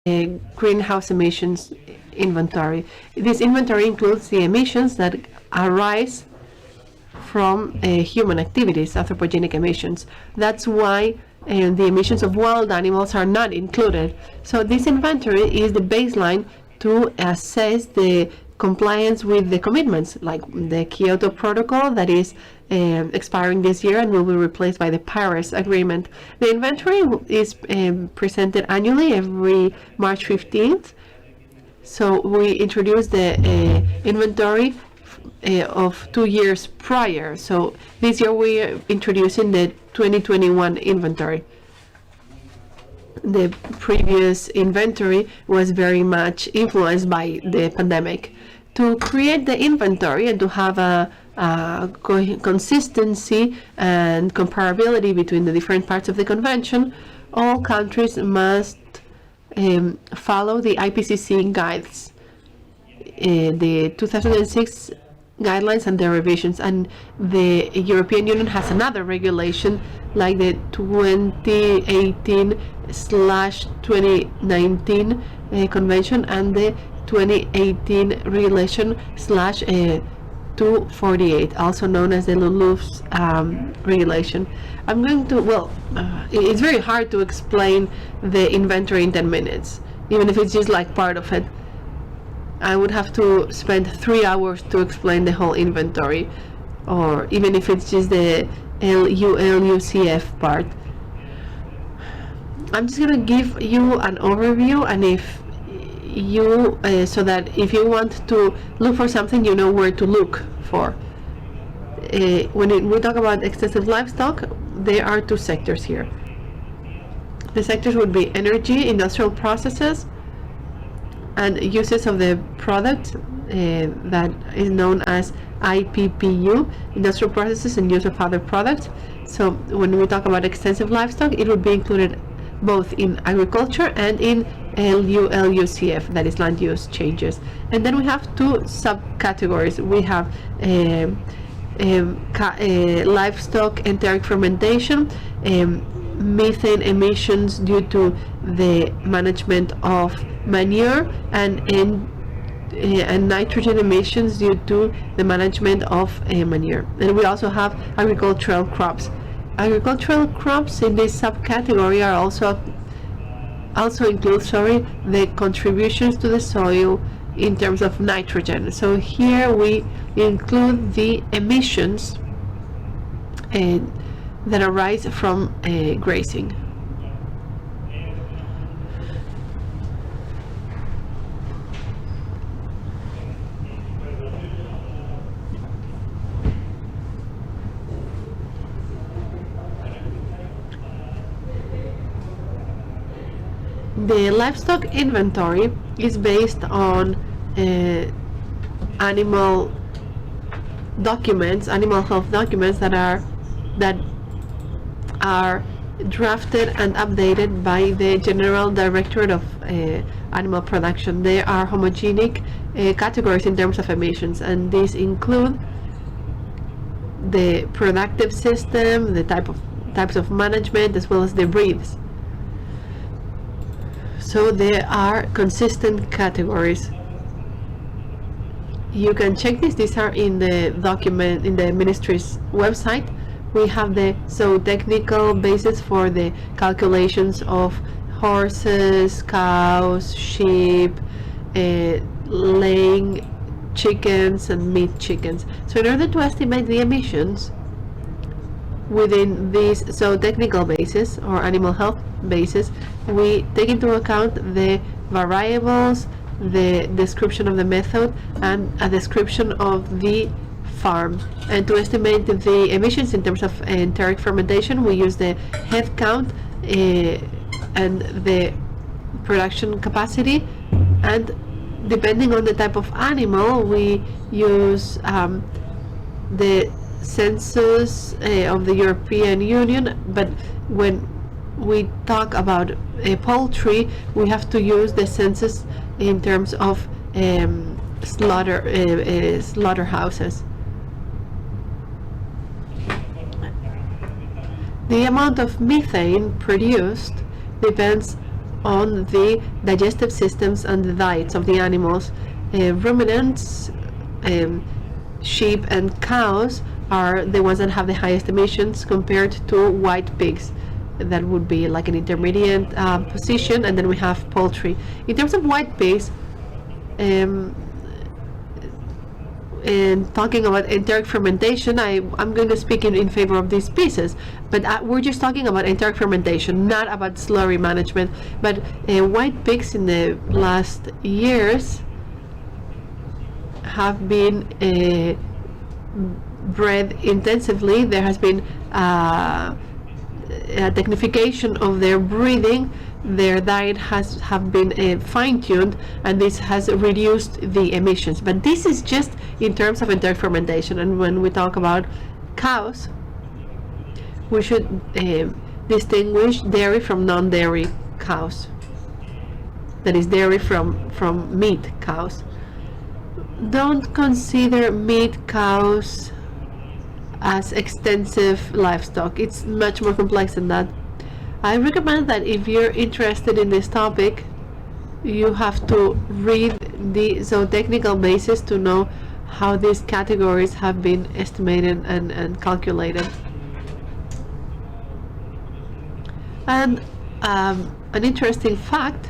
greenhouse emissions inventory. This inventory includes the emissions that arise from human activities, anthropogenic emissions. That's why the emissions of wild animals are not included. So this inventory is the baseline to assess the compliance with the commitments, like the Kyoto Protocol that is expiring this year and will be replaced by the Paris Agreement. The inventory is presented annually every March 15th. So we introduced the inventory of 2 years prior. So this year we are introducing the 2021 inventory. The previous inventory was very much influenced by the pandemic. To create the inventory and to have a consistency and comparability between the different parts of the convention, all countries must follow the IPCC guides, the 2006 guidelines and their revisions, and the European Union has another regulation like the 2018/2019 convention and the 2018 regulation /248, also known as the LULUCF's regulation. I'm going to, it's very hard to explain the inventory in 10 minutes, even if it's just like part of it. I would have to spend 3 hours to explain the whole inventory, or even if it's just the LULUCF part. I'm just going to give you an overview, and if you so that if you want to look for something, you know where to look for. When we talk about extensive livestock, there are two sectors here. The sectors would be energy, industrial processes, and uses of the product that is known as IPPU, industrial processes and use of other products. So when we talk about extensive livestock, it would be included both in agriculture and in LULUCF, that is land use changes. And then we have two subcategories. We have livestock enteric fermentation, methane emissions due to the management of manure, and nitrogen emissions due to the management of manure. And we also have agricultural crops. Agricultural crops in this subcategory are also include the contributions to the soil in terms of nitrogen. So here we include the emissions that arise from grazing. The livestock inventory is based on animal health documents that are drafted and updated by the General Directorate of Animal Production. They are homogenic categories in terms of emissions, and these include the productive system, the types of management, as well as the breeds. So there are consistent categories. You can check this. These are in the document in the ministry's website. We have the zootechnical basis for the calculations of horses, cows, sheep, laying chickens, and meat chickens. So in order to estimate the emissions within this zootechnical basis or animal health basis, we take into account the variables, the description of the method, and a description of the farm. And to estimate the emissions in terms of enteric fermentation, we use the head count and the production capacity, and depending on the type of animal, we use the census of the European Union. But when we talk about poultry, we have to use the census in terms of slaughterhouses. The amount of methane produced depends on the digestive systems and the diets of the animals. Ruminants, sheep and cows are the ones that have the highest emissions compared to white pigs. That would be like an intermediate position, and then we have poultry. In terms of white pigs, and talking about enteric fermentation, I'm going to speak in favor of these pieces, but we're just talking about enteric fermentation, not about slurry management. But white pigs in the last years have been bred intensively. There has been a technification of their breeding. Their diet have been fine-tuned, and this has reduced the emissions. But this is just in terms of enteric fermentation. And when we talk about cows, we should distinguish dairy from non-dairy cows. That is, dairy from meat cows. Don't consider meat cows as extensive livestock. It's much more complex than that. I recommend that if you're interested in this topic, you have to read the zootechnical basis to know how these categories have been estimated and calculated. And an interesting fact,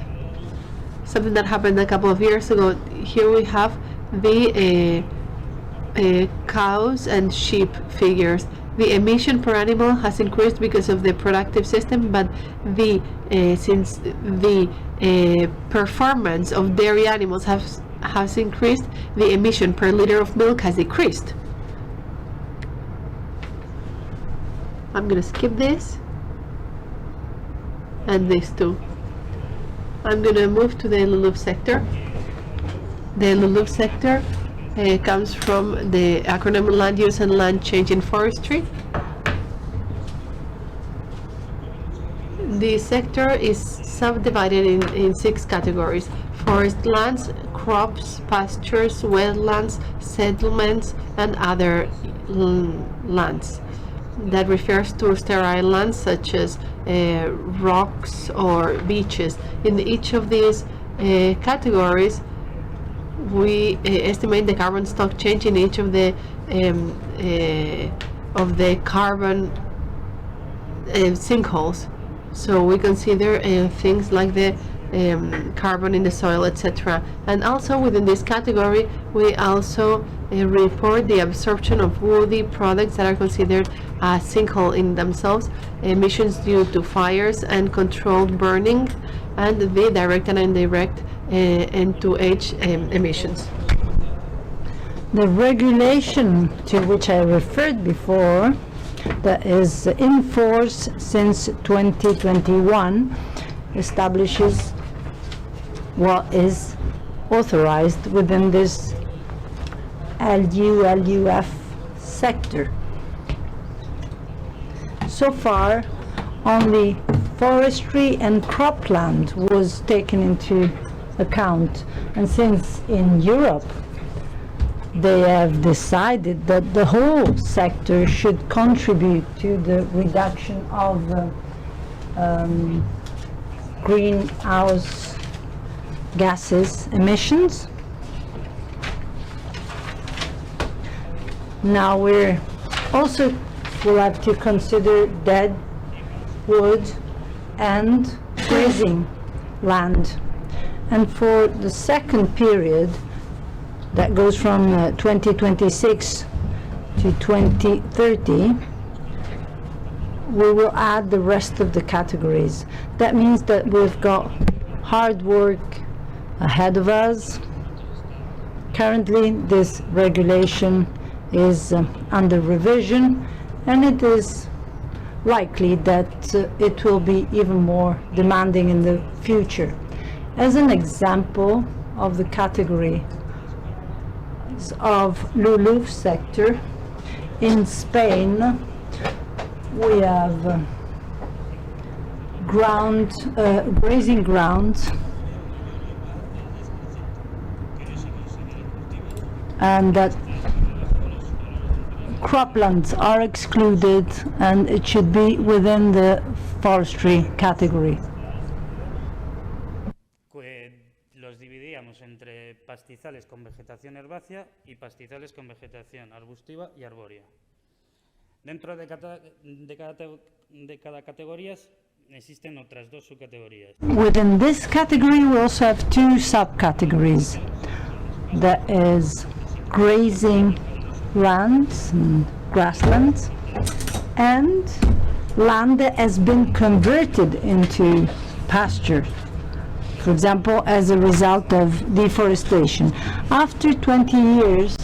something that happened a couple of years ago, here we have the cows and sheep figures. The emission per animal has increased because of the productive system, but since the performance of dairy animals has increased, the emission per liter of milk has decreased. I'm going to skip this and this too. I'm going to move to the LULUV sector. The LULUV sector comes from the acronym Land Use and Land Change in Forestry. The sector is subdivided in 6 categories: forest lands, crops, pastures, wetlands, settlements, and other lands. That refers to sterile lands such as rocks or beaches. In each of these categories, we estimate the carbon stock change in each of the carbon sinkholes. So we consider things like the carbon in the soil, etc. And also within this category, we also report the absorption of woody products that are considered a sinkhole in themselves, emissions due to fires and controlled burning, and the direct and indirect N2H emissions. The regulation to which I referred before, that is in force since 2021, establishes what is authorized within this LULUF sector. So far, only forestry and cropland was taken into account, and since in Europe they have decided that the whole sector should contribute to the reduction of greenhouse gases emissions. Now we'll have to consider dead wood and grazing land. And for the second period, that goes from 2026 to 2030, we will add the rest of the categories. That means that we've got hard work ahead of us. Currently, this regulation is under revision, and it is likely that it will be even more demanding in the future. As an example of the category of LULUV sector, in Spain we have grazing grounds, and that croplands are excluded, and it should be within the forestry category. pastizales con vegetación herbácea y pastizales con vegetación arbustiva y arbórea. Dentro de cada categoría existen otras dos subcategorías. Within this category, we also have two subcategories. That is grazing lands and grasslands, and land that has been converted into pasture, for example, as a result of deforestation. After 20 years,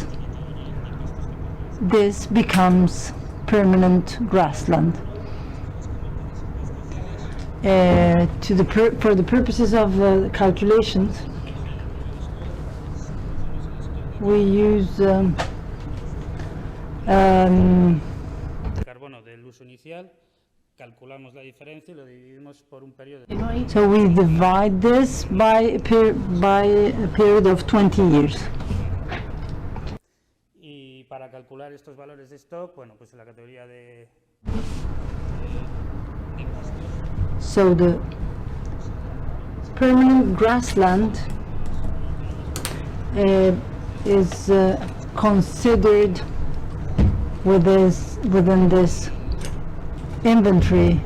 this becomes permanent grassland. For the purposes of calculations, we use Carbono del uso inicial, calculamos la diferencia y lo dividimos por un periodo. so we divide this by a period of 20 years. Y para calcular estos valores de stock, bueno, pues en la categoría de So the permanent grassland is considered within this inventory,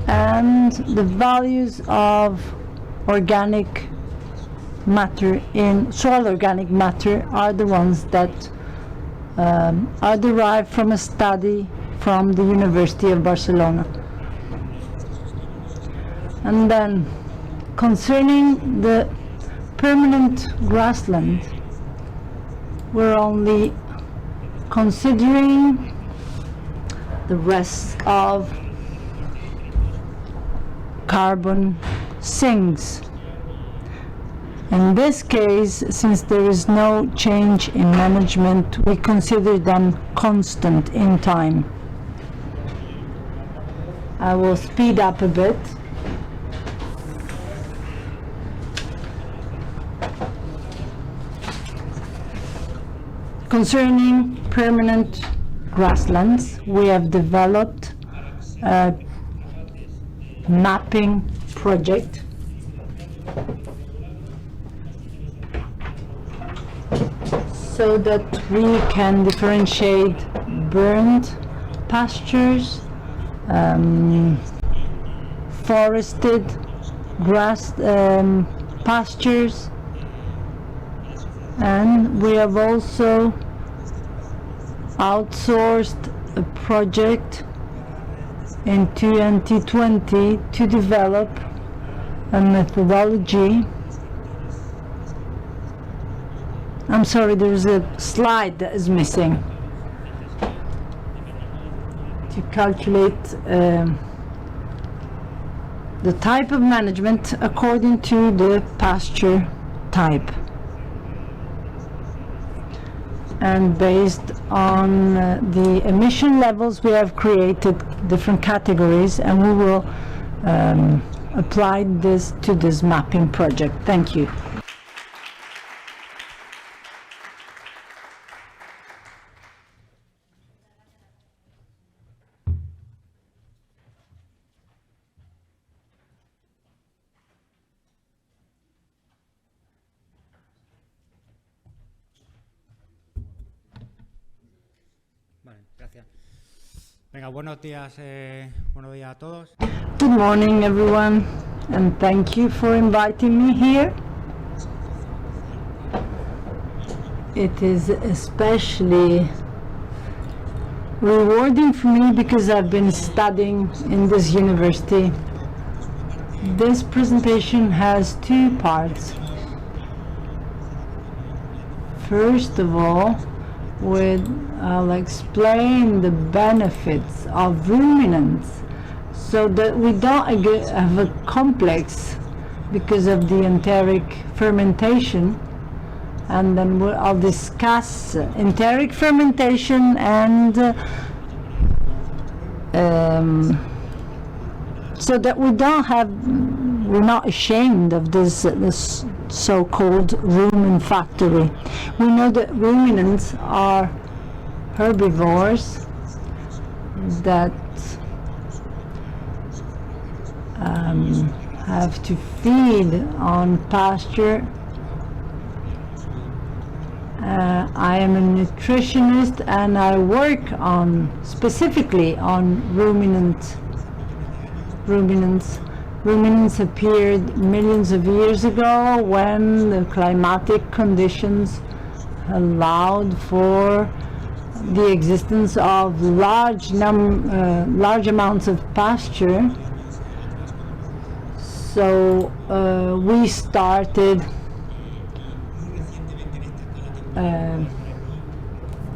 and the values of organic matter in soil organic matter are the ones that are derived from a study from the University of Barcelona. And then, concerning the permanent grassland, we're only considering the rest of carbon sinks. In this case, since there is no change in management, we consider them constant in time. I will speed up a bit. Concerning permanent grasslands, we have developed a mapping project so that we can differentiate burned pastures, forested grass pastures, and we have also outsourced a project in 2020 to develop a methodology. I'm sorry, there's a slide that is missing. To calculate the type of management according to the pasture type. And based on the emission levels, we have created different categories, and we will apply this to this mapping project. Thank you. Vale, gracias. Venga, buenos días a todos. Good morning, everyone, and thank you for inviting me here. It is especially rewarding for me because I've been studying in this university. This presentation has two parts. First of all, I'll explain the benefits of ruminants so that we don't have a complex because of the enteric fermentation, and then I'll discuss enteric fermentation and so that we're not ashamed of this so-called rumen factory. We know that ruminants are herbivores that have to feed on pasture I am a nutritionist and I work specifically on ruminants. Ruminants appeared millions of years ago when the climatic conditions allowed for the existence of large amounts of pasture. So we started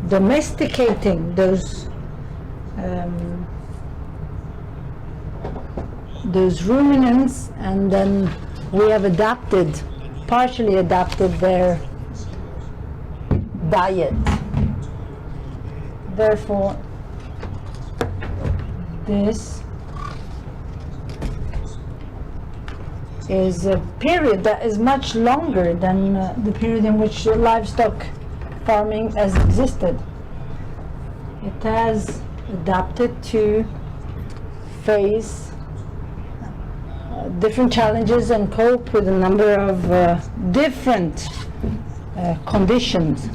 domesticating those ruminants, and then we have partially adapted their diet. Therefore, this is a period that is much longer than the period in which livestock farming has existed. It has adapted to face different challenges and cope with a number of different conditions.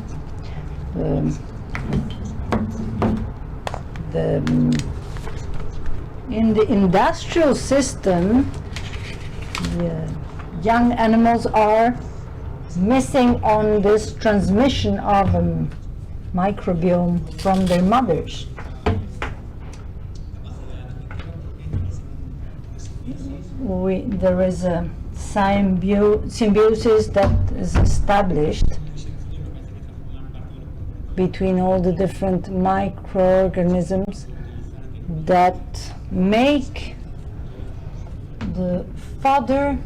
In the industrial system, young animals are missing on this transmission of a microbiome from their mothers. There is a symbiosis that is established between all the different microorganisms that make the fodder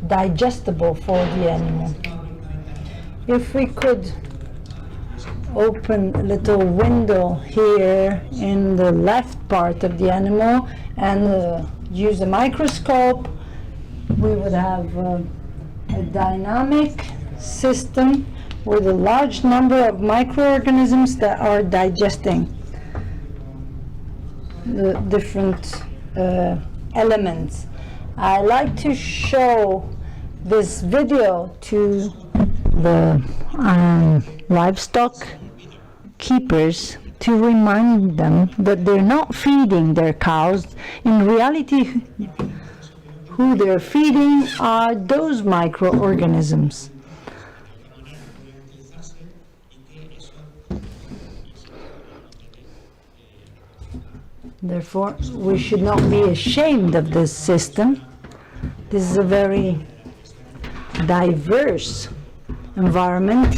digestible for the animal. If we could open a little window here in the left part of the animal and use a microscope, we would have a dynamic system with a large number of microorganisms that are digesting the different elements. I like to show this video to the livestock keepers to remind them that they're not feeding their cows. In reality, who they're feeding are those microorganisms. Therefore, we should not be ashamed of this system. This is a very diverse environment.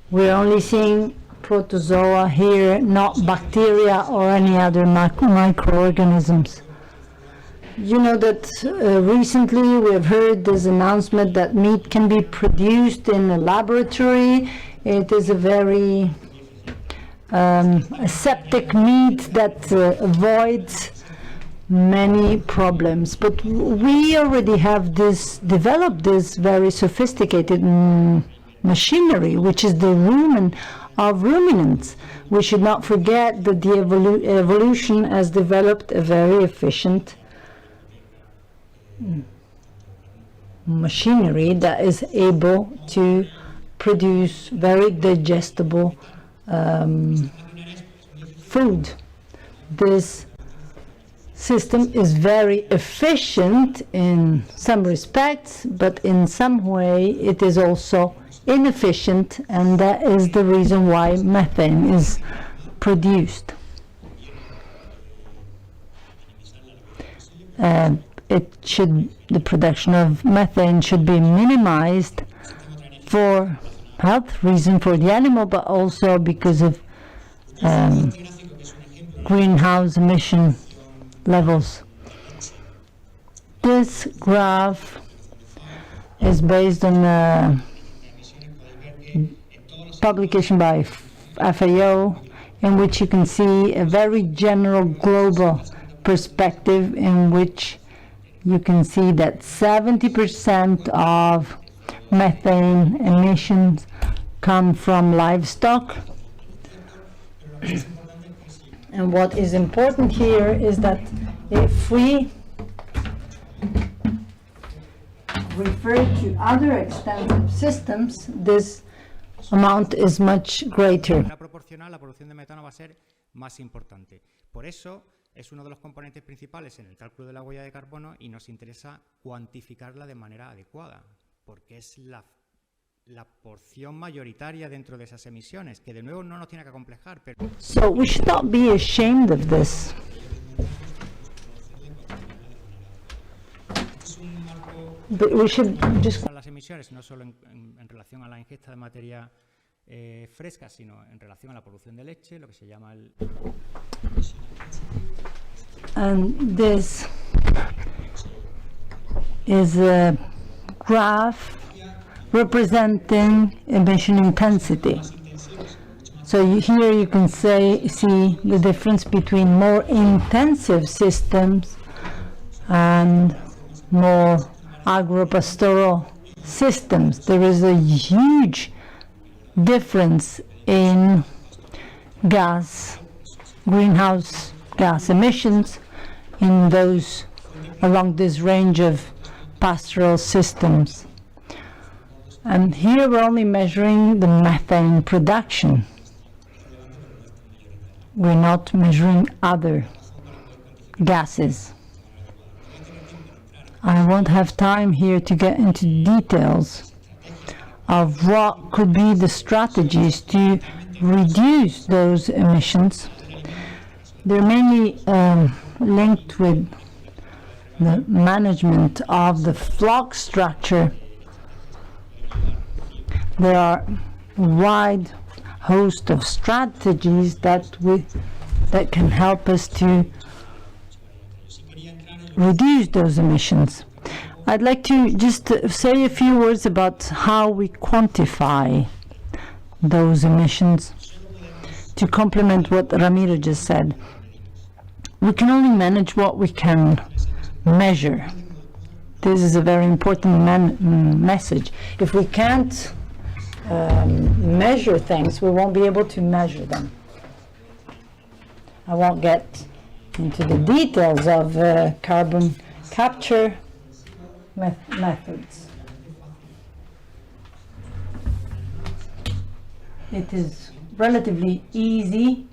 We're only seeing protozoa here, not bacteria or any other microorganisms. You know that recently we have heard this announcement that meat can be produced in a laboratory. It is a very aseptic meat that avoids many problems. But we already have developed this very sophisticated machinery, which is the rumen of ruminants. We should not forget that the evolution has developed a very efficient machinery that is able to produce very digestible food. This system is very efficient in some respects, but in some way it is also inefficient, and that is the reason why methane is produced. The production of methane should be minimized for health reason for the animal, but also because of greenhouse emission levels. This graph is based on a publication by FAO, in which you can see a very general global perspective, in which you can see that 70% of methane emissions come from livestock. And what is important here is that if we referred to other extensive systems, this amount is much greater. La proporcional, la producción de metano va a ser más importante. Por eso es uno de los componentes principales en el cálculo de la huella de carbono y nos interesa cuantificarla de manera adecuada, porque es la porción mayoritaria dentro de esas emisiones, que de nuevo no nos tiene que acomplejar. Pero So we should not be ashamed of this. But we should just las emisiones no solo en relación a la ingesta de materia fresca, sino en relación a la producción de leche, lo que se llama el... And this is a graph representing emission intensity. So here you can see the difference between more intensive systems and more agropastoral systems. There is a huge difference in greenhouse gas emissions in those along this range of pastoral systems. And here we're only measuring the methane production. We're not measuring other gases. I won't have time here to get into details of what could be the strategies to reduce those emissions. They're mainly linked with the management of the flock structure. There are a wide host of strategies that can help us to reduce those emissions. I'd like to just say a few words about how we quantify those emissions to complement what Ramiro just said. We can only manage what we can measure. This is a very important message. If we can't measure things, we won't be able to measure them. I won't get into the details of carbon capture methods. It is relatively easy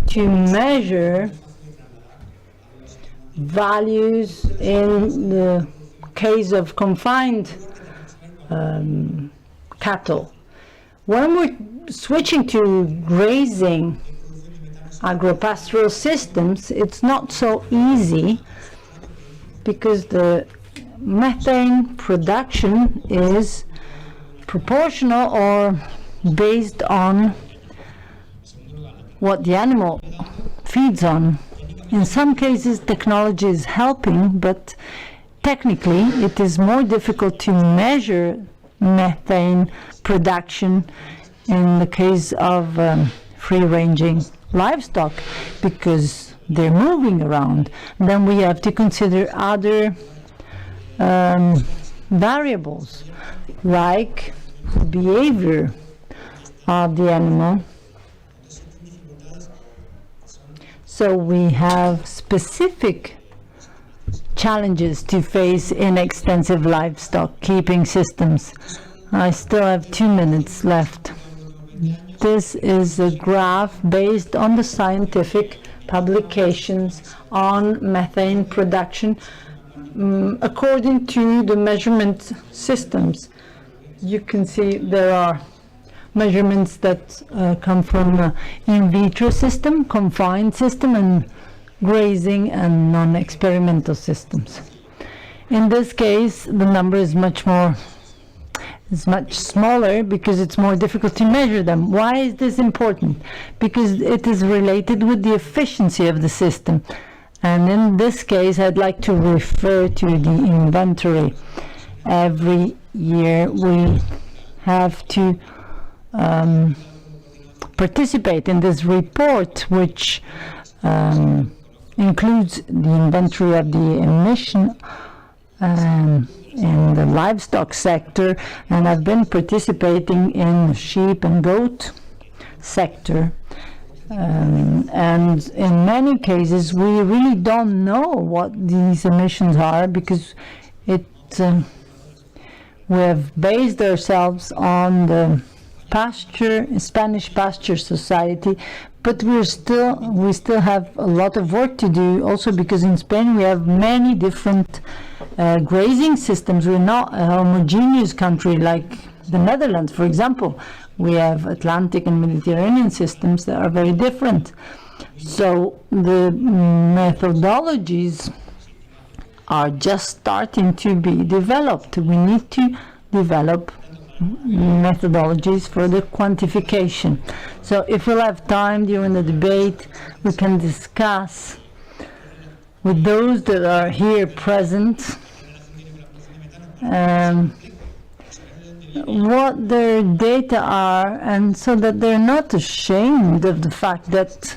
to measure values in the case of confined cattle. When we're switching to grazing agropastoral systems, it's not so easy because the methane production is proportional or based on what the animal feeds on. In some cases, technology is helping, but technically it is more difficult to measure methane production in the case of free-ranging livestock because they're moving around. Then we have to consider other variables like behavior of the animal. So we have specific challenges to face in extensive livestock keeping systems. I still have 2 minutes left. This is a graph based on the scientific publications on methane production according to the measurement systems. You can see there are measurements that come from in vitro system, confined system, and grazing and non-experimental systems. In this case, the number is much smaller because it's more difficult to measure them. Why is this important? Because it is related with the efficiency of the system. And in this case, I'd like to refer to the inventory. Every year we have to participate in this report, which includes the inventory of the emission in the livestock sector, and I've been participating in the sheep and goat sector. And in many cases, we really don't know what these emissions are because we have based ourselves on the Spanish Pasture Society, but we still have a lot of work to do. Also, because in Spain we have many different grazing systems. We're not a homogeneous country like the Netherlands, for example. We have Atlantic and Mediterranean systems that are very different. So the methodologies are just starting to be developed. We need to develop methodologies for the quantification. So if we'll have time during the debate, we can discuss with those that are here present what their data are, and so that they're not ashamed of the fact that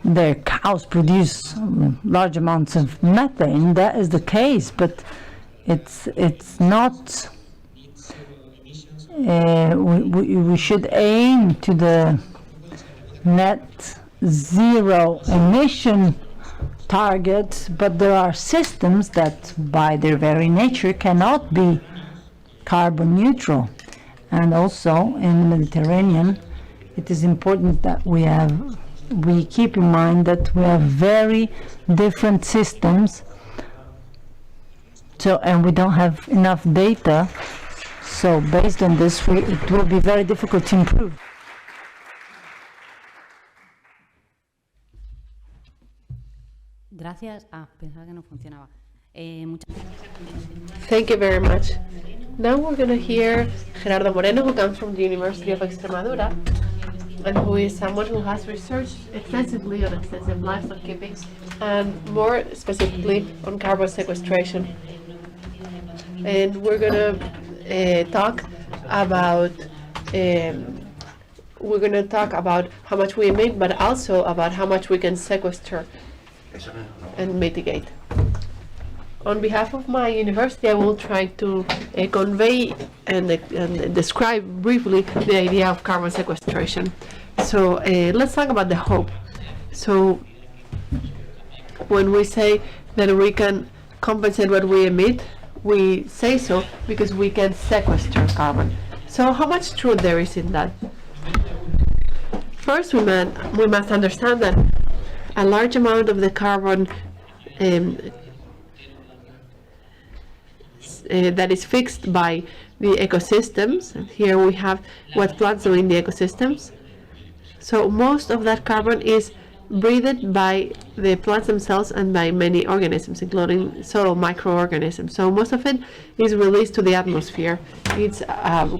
their cows produce large amounts of methane. That is the case, but it's not. We should aim to the net zero emission target, but there are systems that by their very nature cannot be carbon neutral. And also in the Mediterranean, it is important that we keep in mind that we have very different systems, and we don't have enough data. So based on this, it will be very difficult to improve. Gracias. Pensaba que no funcionaba. Thank you very much. Now we're going to hear Gerardo Moreno, who comes from the University of Extremadura, and who is someone who has researched extensively on extensive livestock keeping, and more specifically on carbon sequestration. And we're going to talk about how much we emit, but also about how much we can sequester and mitigate. On behalf of my university, I will try to convey and describe briefly the idea of carbon sequestration. So let's talk about the hope. So when we say that we can compensate what we emit, we say so because we can sequester carbon. So how much truth there is in that? First, we must understand that a large amount of the carbon that is fixed by the ecosystems. And here we have what plants do in the ecosystems. So most of that carbon is breathed by the plants themselves and by many organisms, including soil microorganisms. So most of it is released to the atmosphere. It's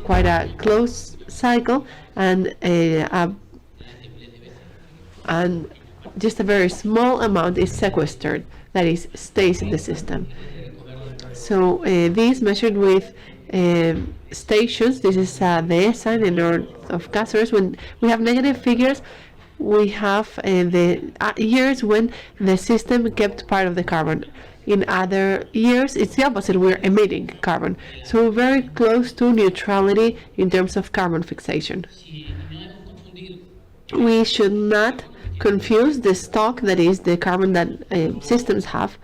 quite a close cycle, and just a very small amount is sequestered, that is, stays in the system. So these measured with stations. This is the ESA in the north of Cáceres. When we have negative figures, we have the years when the system kept part of the carbon. In other years, it's the opposite. We're emitting carbon. So very close to neutrality in terms of carbon fixation. We should not confuse the stock, that is the carbon that systems have.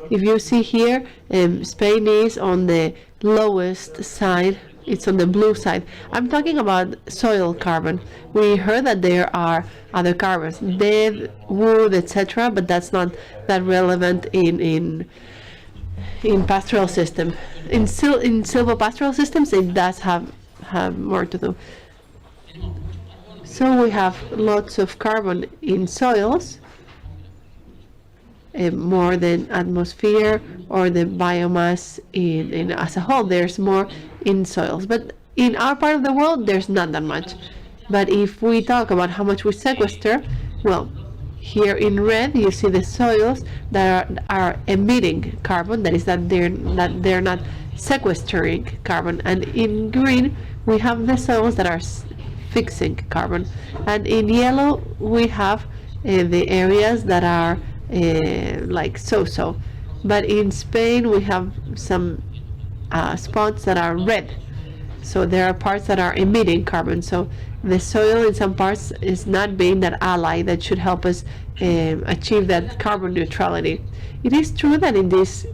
If you see here, Spain is on the lowest side. It's on the blue side. I'm talking about soil carbon. We heard that there are other carbons, dead wood, etc., but that's not that relevant in pastoral system. In silvopastoral systems, it does have more to do. So we have lots of carbon in soils, more than atmosphere or the biomass in as a whole. There's more in soils, but in our part of the world there's not that much. But if we talk about how much we sequester, well, here in red you see the soils that are emitting carbon, that is that they're not sequestering carbon, and in green we have the soils that are fixing carbon, and in yellow we have the areas that are like so. But in Spain we have some spots that are red, so there are parts that are emitting carbon. So the soil in some parts is not being that ally that should help us achieve that carbon neutrality. It is true that in this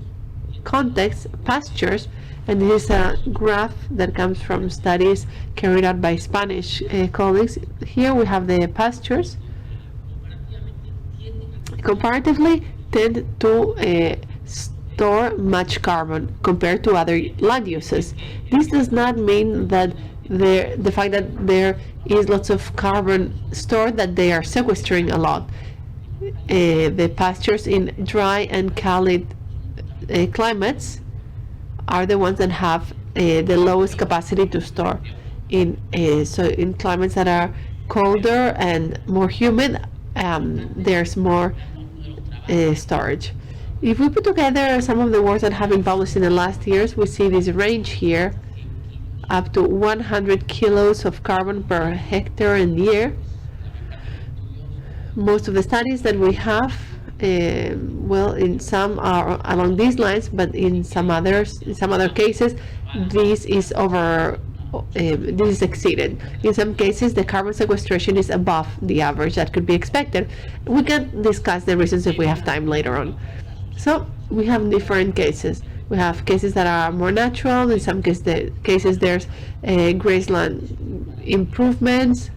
context, pastures, and this is a graph that comes from studies carried out by Spanish colleagues. Here we have the pastures, comparatively tend to store much carbon compared to other land uses. This does not mean that the fact that there is lots of carbon stored that they are sequestering a lot. The pastures in dry and cálid climates are the ones that have the lowest capacity to store. So in climates that are colder and more humid, there's more storage. If we put together some of the works that have been published in the last years, we see this range here, up to 100 kilos of carbon per hectare and year. Most of the studies that we have, well, in some are along these lines, but in some other cases, this is exceeded. In some cases, the carbon sequestration is above the average that could be expected. We can discuss the reasons if we have time later on. So we have different cases. We have cases that are more natural. In some cases there's grassland improvements.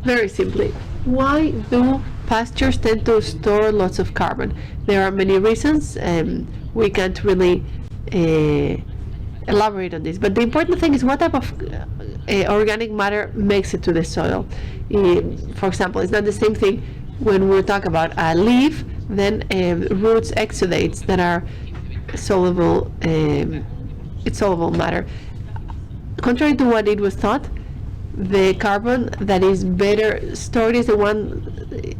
Very simply, why do pastures tend to store lots of carbon? There are many reasons. We can't really elaborate on this, but the important thing is what type of organic matter makes it to the soil. For example, it's not the same thing when we talk about a leaf than roots exudates that are soluble, it's soluble matter. Contrary to what it was thought, the carbon that is better stored is the one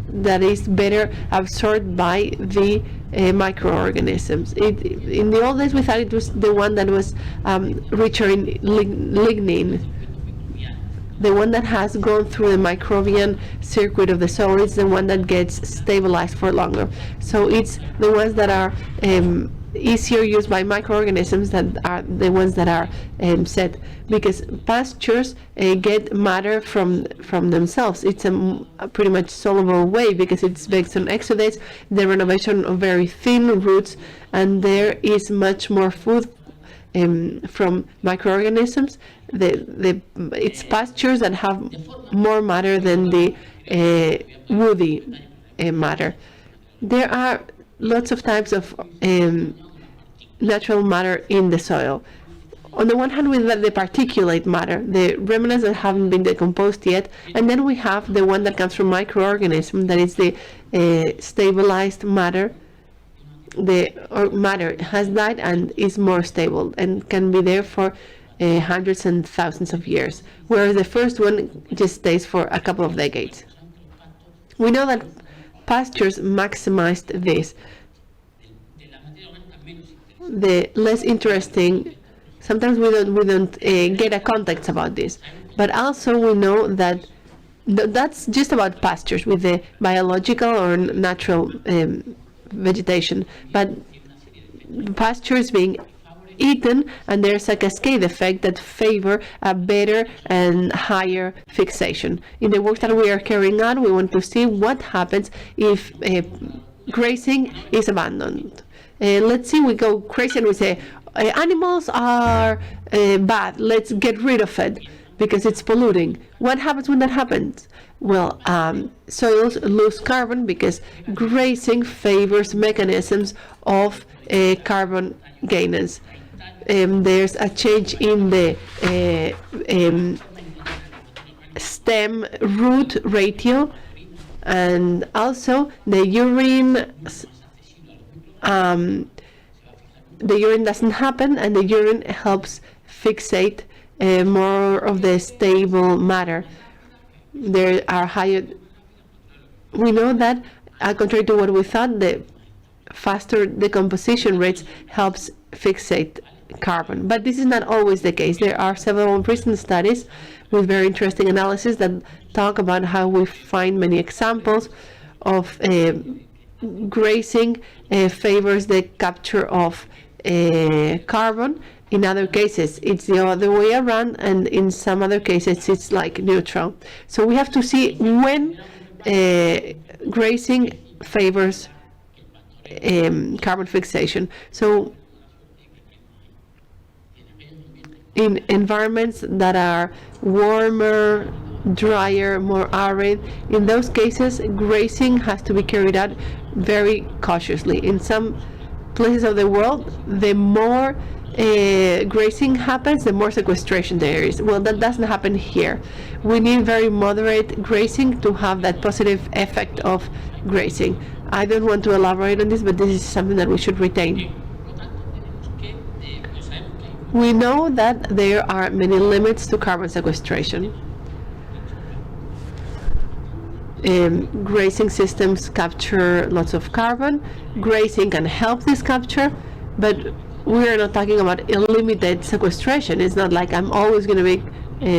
that is better absorbed by the microorganisms. In the old days we thought it was the one that was richer in lignin. The one that has gone through the microbial circuit of the soil is the one that gets stabilized for longer. So it's the ones that are easier used by microorganisms that are the ones that are set, because pastures get matter from themselves. It's a pretty much soluble way because it's based on exudates, the renovation of very thin roots, and there is much more food from microorganisms. It's pastures that have more matter than the woody matter. There are lots of types of natural matter in the soil. On the one hand, we have the particulate matter, the remnants that haven't been decomposed yet, and then we have the one that comes from microorganisms, that is the stabilized matter. The matter has died and is more stable and can be there for hundreds and thousands of years, whereas the first one just stays for a couple of decades. We know that pastures maximized this. The less interesting, sometimes we don't get a context about this, but also we know that that's just about pastures with the biological or natural vegetation, but pasture is being eaten and there's a cascade effect that favor a better and higher fixation. In the work that we are carrying out, we want to see what happens if grazing is abandoned. Let's see, we go crazy and we say animals are bad, let's get rid of it because it's polluting. What happens when that happens? Well, soils lose carbon because grazing favors mechanisms of carbon gainers. There's a change in the stem root ratio, and also the urine doesn't happen, and the urine helps fixate more of the stable matter. There are higher. We know that, contrary to what we thought, the faster decomposition rates helps fixate carbon. But this is not always the case. There are several recent studies with very interesting analysis that talk about how we find many examples of grazing favors the capture of carbon, In other cases, it's the other way around, and in some other cases, it's like neutral. So we have to see when grazing favors carbon fixation. So in environments that are warmer, drier, more arid, in those cases, grazing has to be carried out very cautiously. In some places of the world, the more grazing happens, the more sequestration there is. Well, that doesn't happen here. We need very moderate grazing to have that positive effect of grazing. I don't want to elaborate on this, but this is something that we should retain. We know that there are many limits to carbon sequestration. Grazing systems capture lots of carbon. Grazing can help this capture, but we are not talking about unlimited sequestration. It's not like I'm always going to be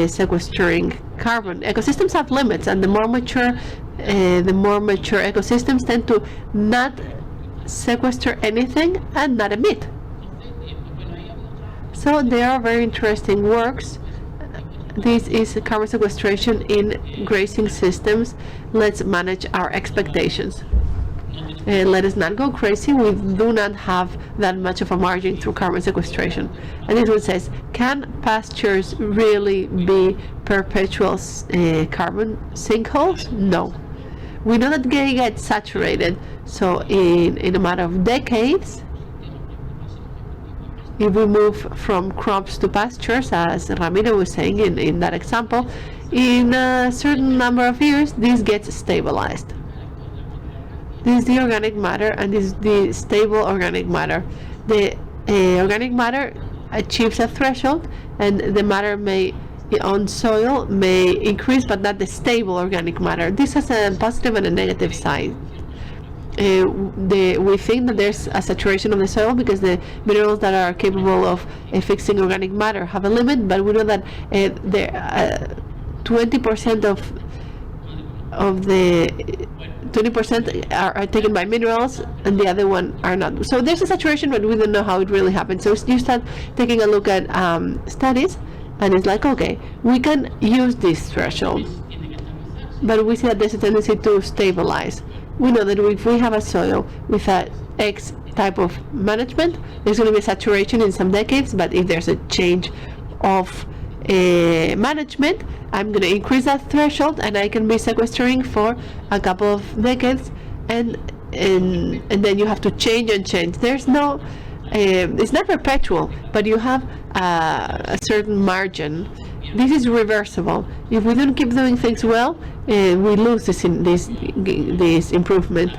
sequestering carbon. Ecosystems have limits, and the more mature ecosystems tend to not sequester anything and not emit. So there are very interesting works. This is carbon sequestration in grazing systems. Let's manage our expectations. Let us not go crazy. We do not have that much of a margin through carbon sequestration. And this one says, can pastures really be perpetual carbon sinkholes? No. We know that they get saturated. So in a matter of decades, if we move from crops to pastures, as Ramiro was saying in that example, in a certain number of years, this gets stabilized. This is the organic matter, and this is the stable organic matter. The organic matter achieves a threshold, and the matter on soil may increase, but not the stable organic matter. This has a positive and a negative side. We think that there's a saturation of the soil because the minerals that are capable of fixing organic matter have a limit, but we know that 20% of the 20% are taken by minerals, and the other one are not. So there's a saturation, but we don't know how it really happens. So you start taking a look at studies, and it's like, okay, we can use this threshold, but we see that there's a tendency to stabilize. We know that if we have a soil with a X type of management, there's going to be a saturation in some decades, but if there's a change of management, I'm going to increase that threshold, and I can be sequestering for a couple of decades, and then you have to change and change. There's no, it's not perpetual, but you have a certain margin. This is reversible. If we don't keep doing things well, we lose this improvement.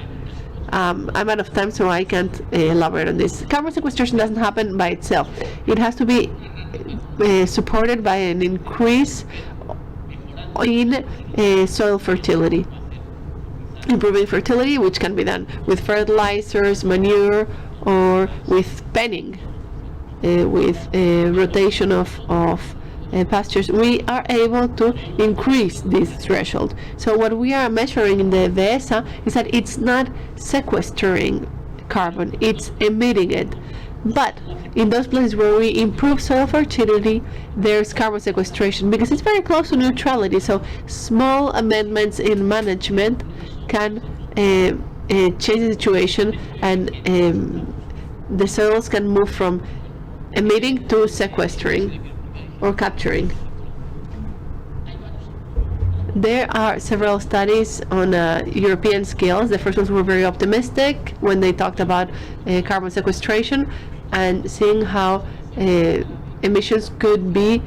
I'm out of time, so I can't elaborate on this. Carbon sequestration doesn't happen by itself. It has to be supported by an increase in soil fertility. Improving fertility, which can be done with fertilizers, manure, or with penning, with rotation of pastures. We are able to increase this threshold. So what we are measuring in the VESA is that it's not sequestering carbon, it's emitting it. But in those places where we improve soil fertility, there's carbon sequestration because it's very close to neutrality. So small amendments in management can change the situation, and the soils can move from emitting to sequestering or capturing. There are several studies on European scales. The first ones were very optimistic when they talked about carbon sequestration and seeing how emissions could be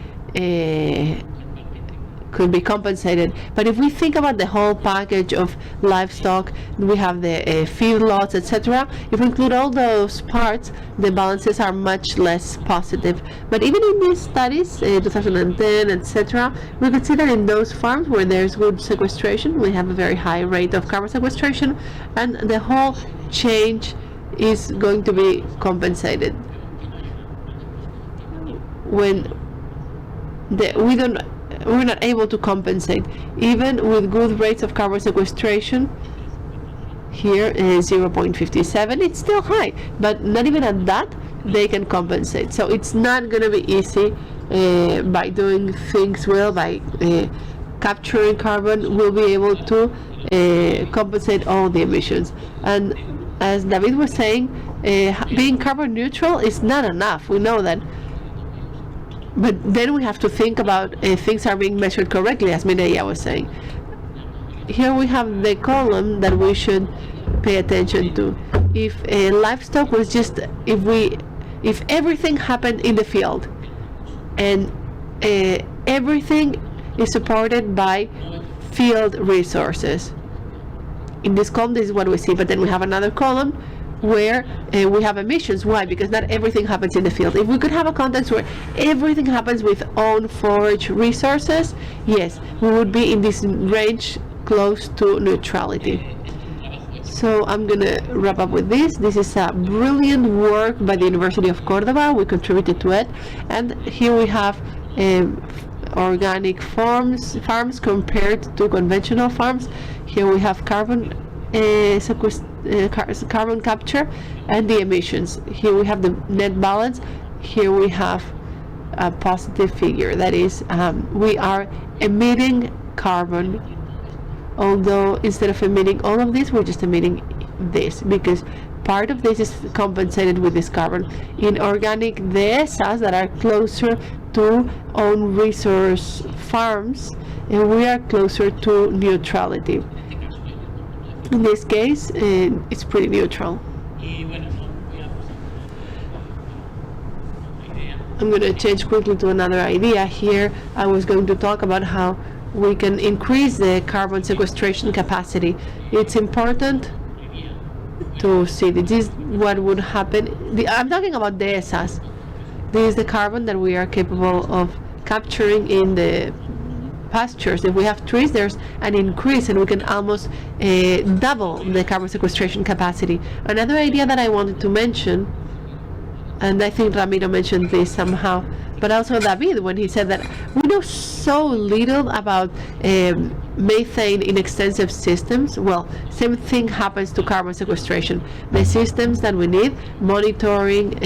compensated. But if we think about the whole package of livestock, we have the feedlots, etc. If we include all those parts, the balances are much less positive. But even in these studies, 2010, etc., we could see that in those farms where there's good sequestration, we have a very high rate of carbon sequestration, and the whole change is going to be compensated. When we're not able to compensate, even with good rates of carbon sequestration. Here is 0.57. It's still high, but not even at that they can compensate. So it's not going to be easy by doing things well, by capturing carbon, we'll be able to compensate all the emissions. And as David was saying, being carbon neutral is not enough. We know that. But then we have to think about things are being measured correctly, as Mireia was saying. Here we have the column that we should pay attention to. If livestock was just, if everything happened in the field and everything is supported by field resources. In this column, this is what we see, but then we have another column where we have emissions. Why? Because not everything happens in the field. If we could have a context where everything happens with own forage resources, yes, we would be in this range close to neutrality. So I'm going to wrap up with this. This is a brilliant work by the University of Córdoba. We contributed to it. And here we have organic farms compared to conventional farms. Here we have carbon capture and the emissions. Here we have the net balance. Here we have a positive figure. That is, we are emitting carbon, although instead of emitting all of this, we're just emitting this, because part of this is compensated with this carbon. In organic dehesas that are closer to own resource farms, and we are closer to neutrality. In this case, it's pretty neutral. I'm going to change quickly to another idea here. I was going to talk about how we can increase the carbon sequestration capacity. It's important to see this is what would happen. I'm talking about dehesas. This is the carbon that we are capable of capturing in the pastures. If we have trees, there's an increase, and we can almost double the carbon sequestration capacity. Another idea that I wanted to mention, and I think Ramiro mentioned this somehow, but also David, when he said that we know so little about methane in extensive systems. Well, same thing happens to carbon sequestration. The systems that we need, monitoring,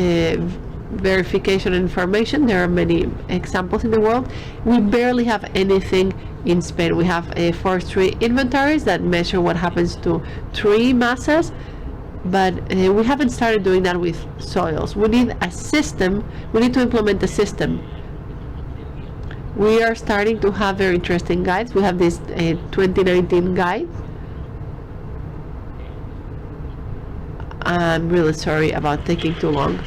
verification and information, there are many examples in the world. We barely have anything in Spain. We have forestry inventories that measure what happens to tree masses, but we haven't started doing that with soils. We need a system. We need to implement a system. We are starting to have very interesting guides. We have this 2019 guide. I'm really sorry about taking too long.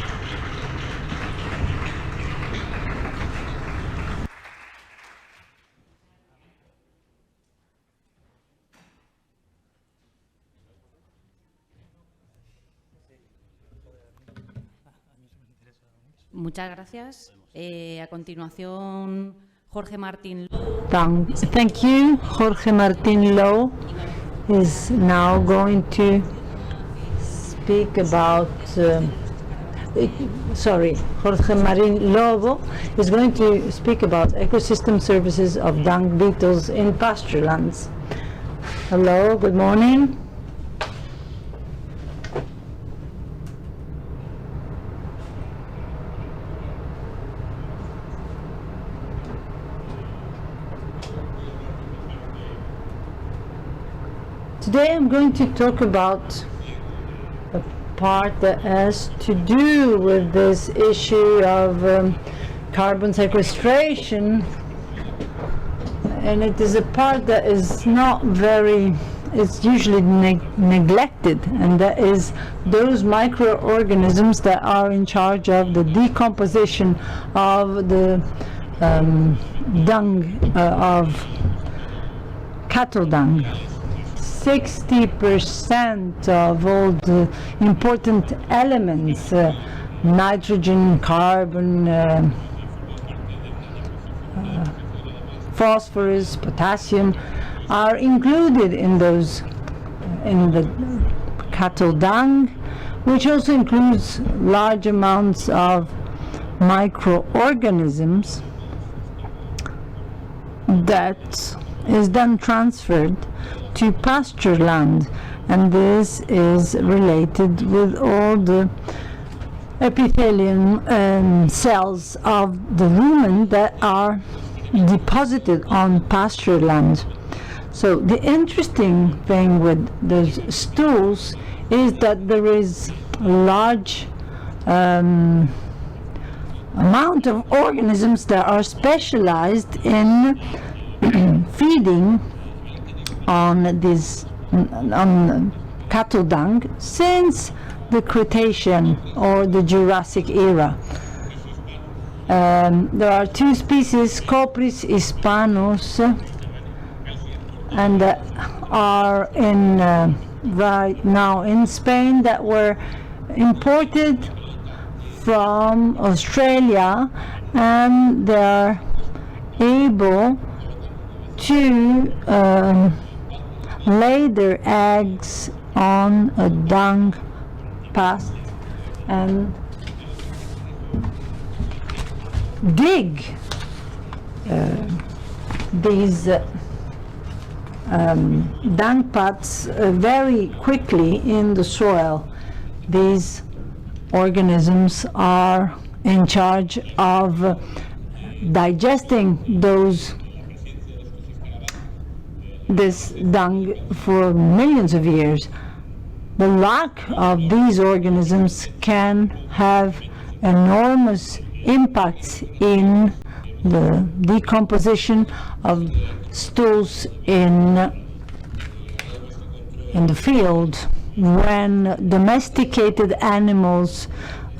Muchas gracias. A continuación, Jorge Martín. Thank you. Jorge Martín Lowe is now going to speak about Jorge Marin Lobo is going to speak about ecosystem services of dung beetles in pasture lands. Hello, good morning. Today I'm going to talk about a part that has to do with this issue of carbon sequestration, and it is a part that is not very, it's usually neglected, and that is those microorganisms that are in charge of the decomposition of the dung, of cattle dung. 60% of all the important elements, nitrogen, carbon, phosphorus, potassium, are included in those, in the cattle dung, which also includes large amounts of microorganisms that is then transferred to pasture land, and this is related with all the epithelium cells of the rumen that are deposited on pasture land. So the interesting thing with those stools is that there is a large amount of organisms that are specialized in feeding on this on cattle dung since the Cretaceous or the Jurassic era. There are two species, Copris hispanus, and are in right now in Spain, that were imported from Australia, and they are able to lay their eggs on a dung past and dig these dung paths very quickly in the soil. These organisms are in charge of digesting this dung for millions of years. The lack of these organisms can have enormous impacts in the decomposition of stools in the field. When domesticated animals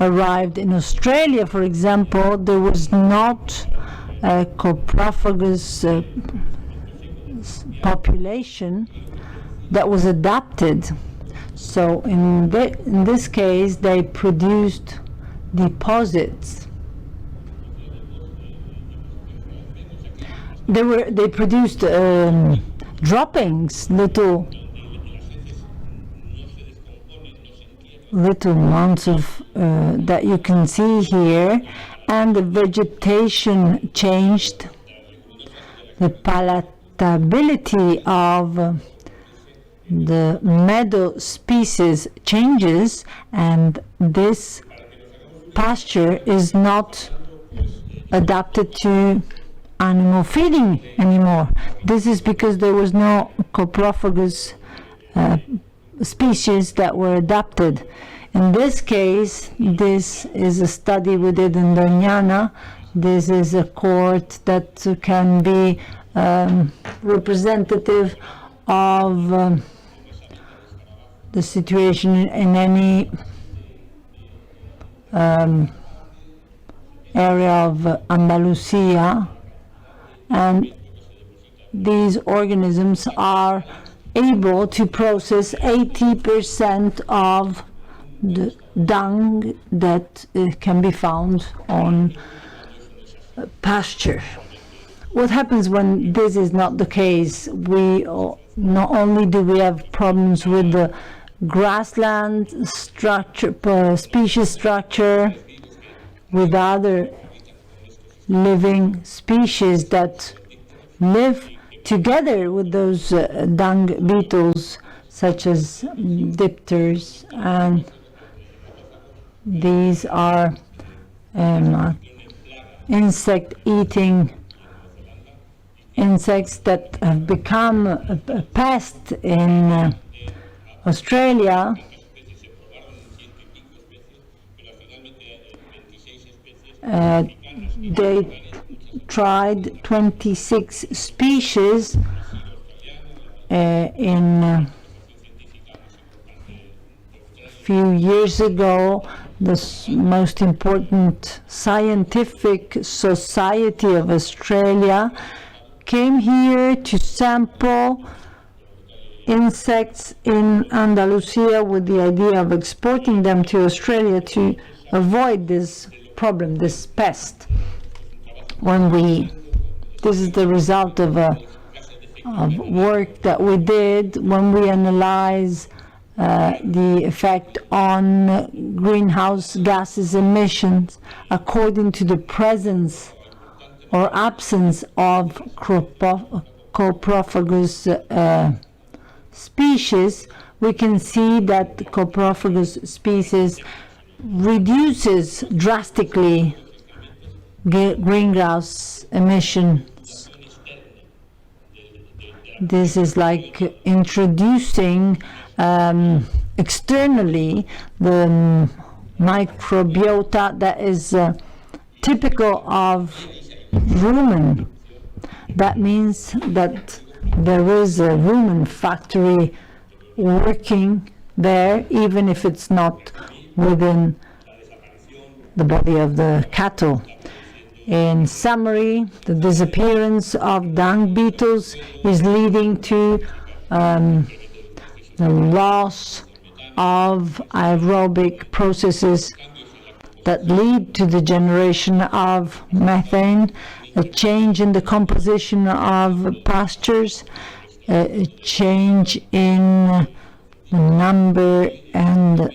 arrived in Australia, for example, there was not a coprophagous population that was adapted. So in this case, they produced deposits. They produced droppings, little amounts of that you can see here, and the vegetation changed. The palatability of the meadow species changes, and this pasture is not adapted to animal feeding anymore. This is because there was no coprophagous species that were adapted. In this case, this is a study we did in Doñana. This is a cohort that can be representative of the situation in any area of Andalusia, and these organisms are able to process 80% of the dung that can be found on pasture. What happens when this is not the case? Not only do we have problems with the grassland structure, species structure, with other living species that live together with those dung beetles, such as dipters, and these are insect-eating insects that have become a pest in Australia. They tried 26 species in a few years ago. The most important scientific society of Australia came here to sample insects in Andalusia with the idea of exporting them to Australia to avoid this problem, this pest. This is the result of work that we did when we analyze the effect on greenhouse gases emissions according to the presence or absence of coprophagous species. We can see that coprophagous species reduces drastically greenhouse emissions. This is like introducing externally the microbiota that is typical of rumen. That means that there is a rumen factory working there, even if it's not within the body of the cattle. In summary, the disappearance of dung beetles is leading to the loss of aerobic processes that lead to the generation of methane, a change in the composition of pastures, a change in the number and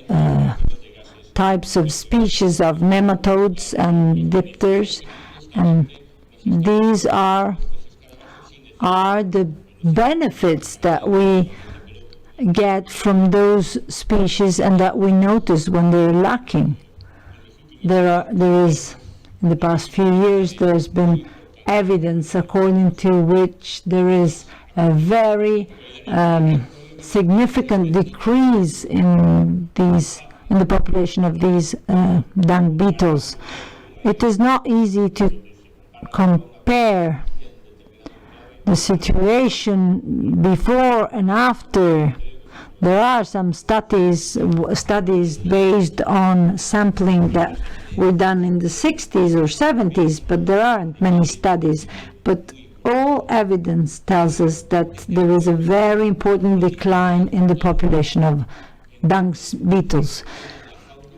types of species of nematodes and dipters, and these are the benefits that we get from those species and that we notice when they're lacking. There is, in the past few years, there's been evidence according to which there is a very significant decrease in the population of these dung beetles. It is not easy to compare the situation before and after. There are some studies based on sampling that were done in the 60s or 70s, but there aren't many studies. But all evidence tells us that there is a very important decline in the population of dung beetles.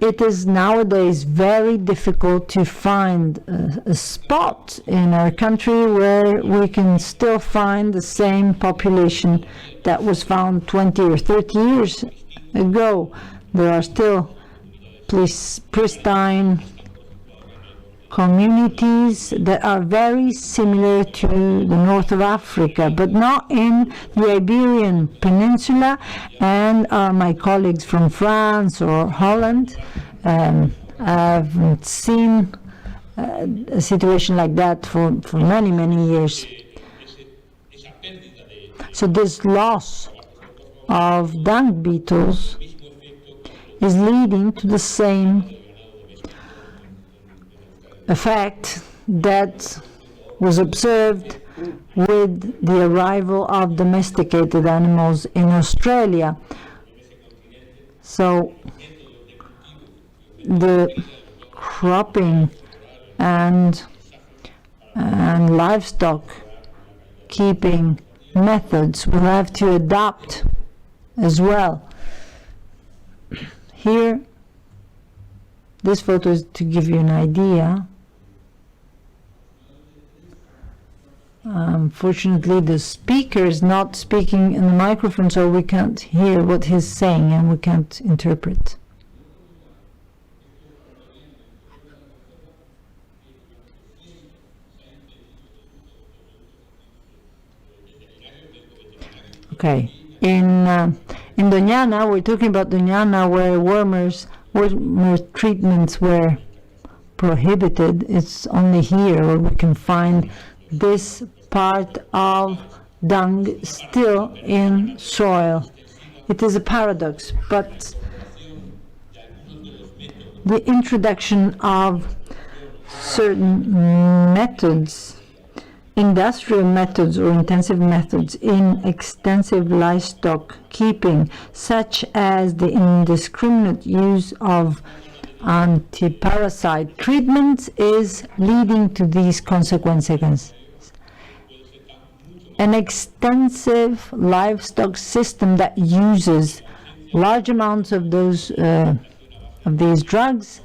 It is nowadays very difficult to find a spot in our country where we can still find the same population that was found 20 or 30 years ago. There are still pristine communities that are very similar to the north of Africa, but not in the Iberian Peninsula, and my colleagues from France or Holland have seen a situation like that for many, many years. So this loss of dung beetles is leading to the same effect that was observed with the arrival of domesticated animals in Australia. So the cropping and livestock keeping methods will have to adapt as well. Here, this photo is to give you an idea. Unfortunately, the speaker is not speaking in the microphone, so we can't hear what he's saying and we can't interpret. Okay, in Doñana, we're talking about Doñana, where wormer treatments were prohibited. It's only here where we can find this part of dung still in soil. It is a paradox, but the introduction of certain methods, industrial methods or intensive methods in extensive livestock keeping, such as the indiscriminate use of anti-parasite treatments, is leading to these consequences. An extensive livestock system that uses large amounts of these drugs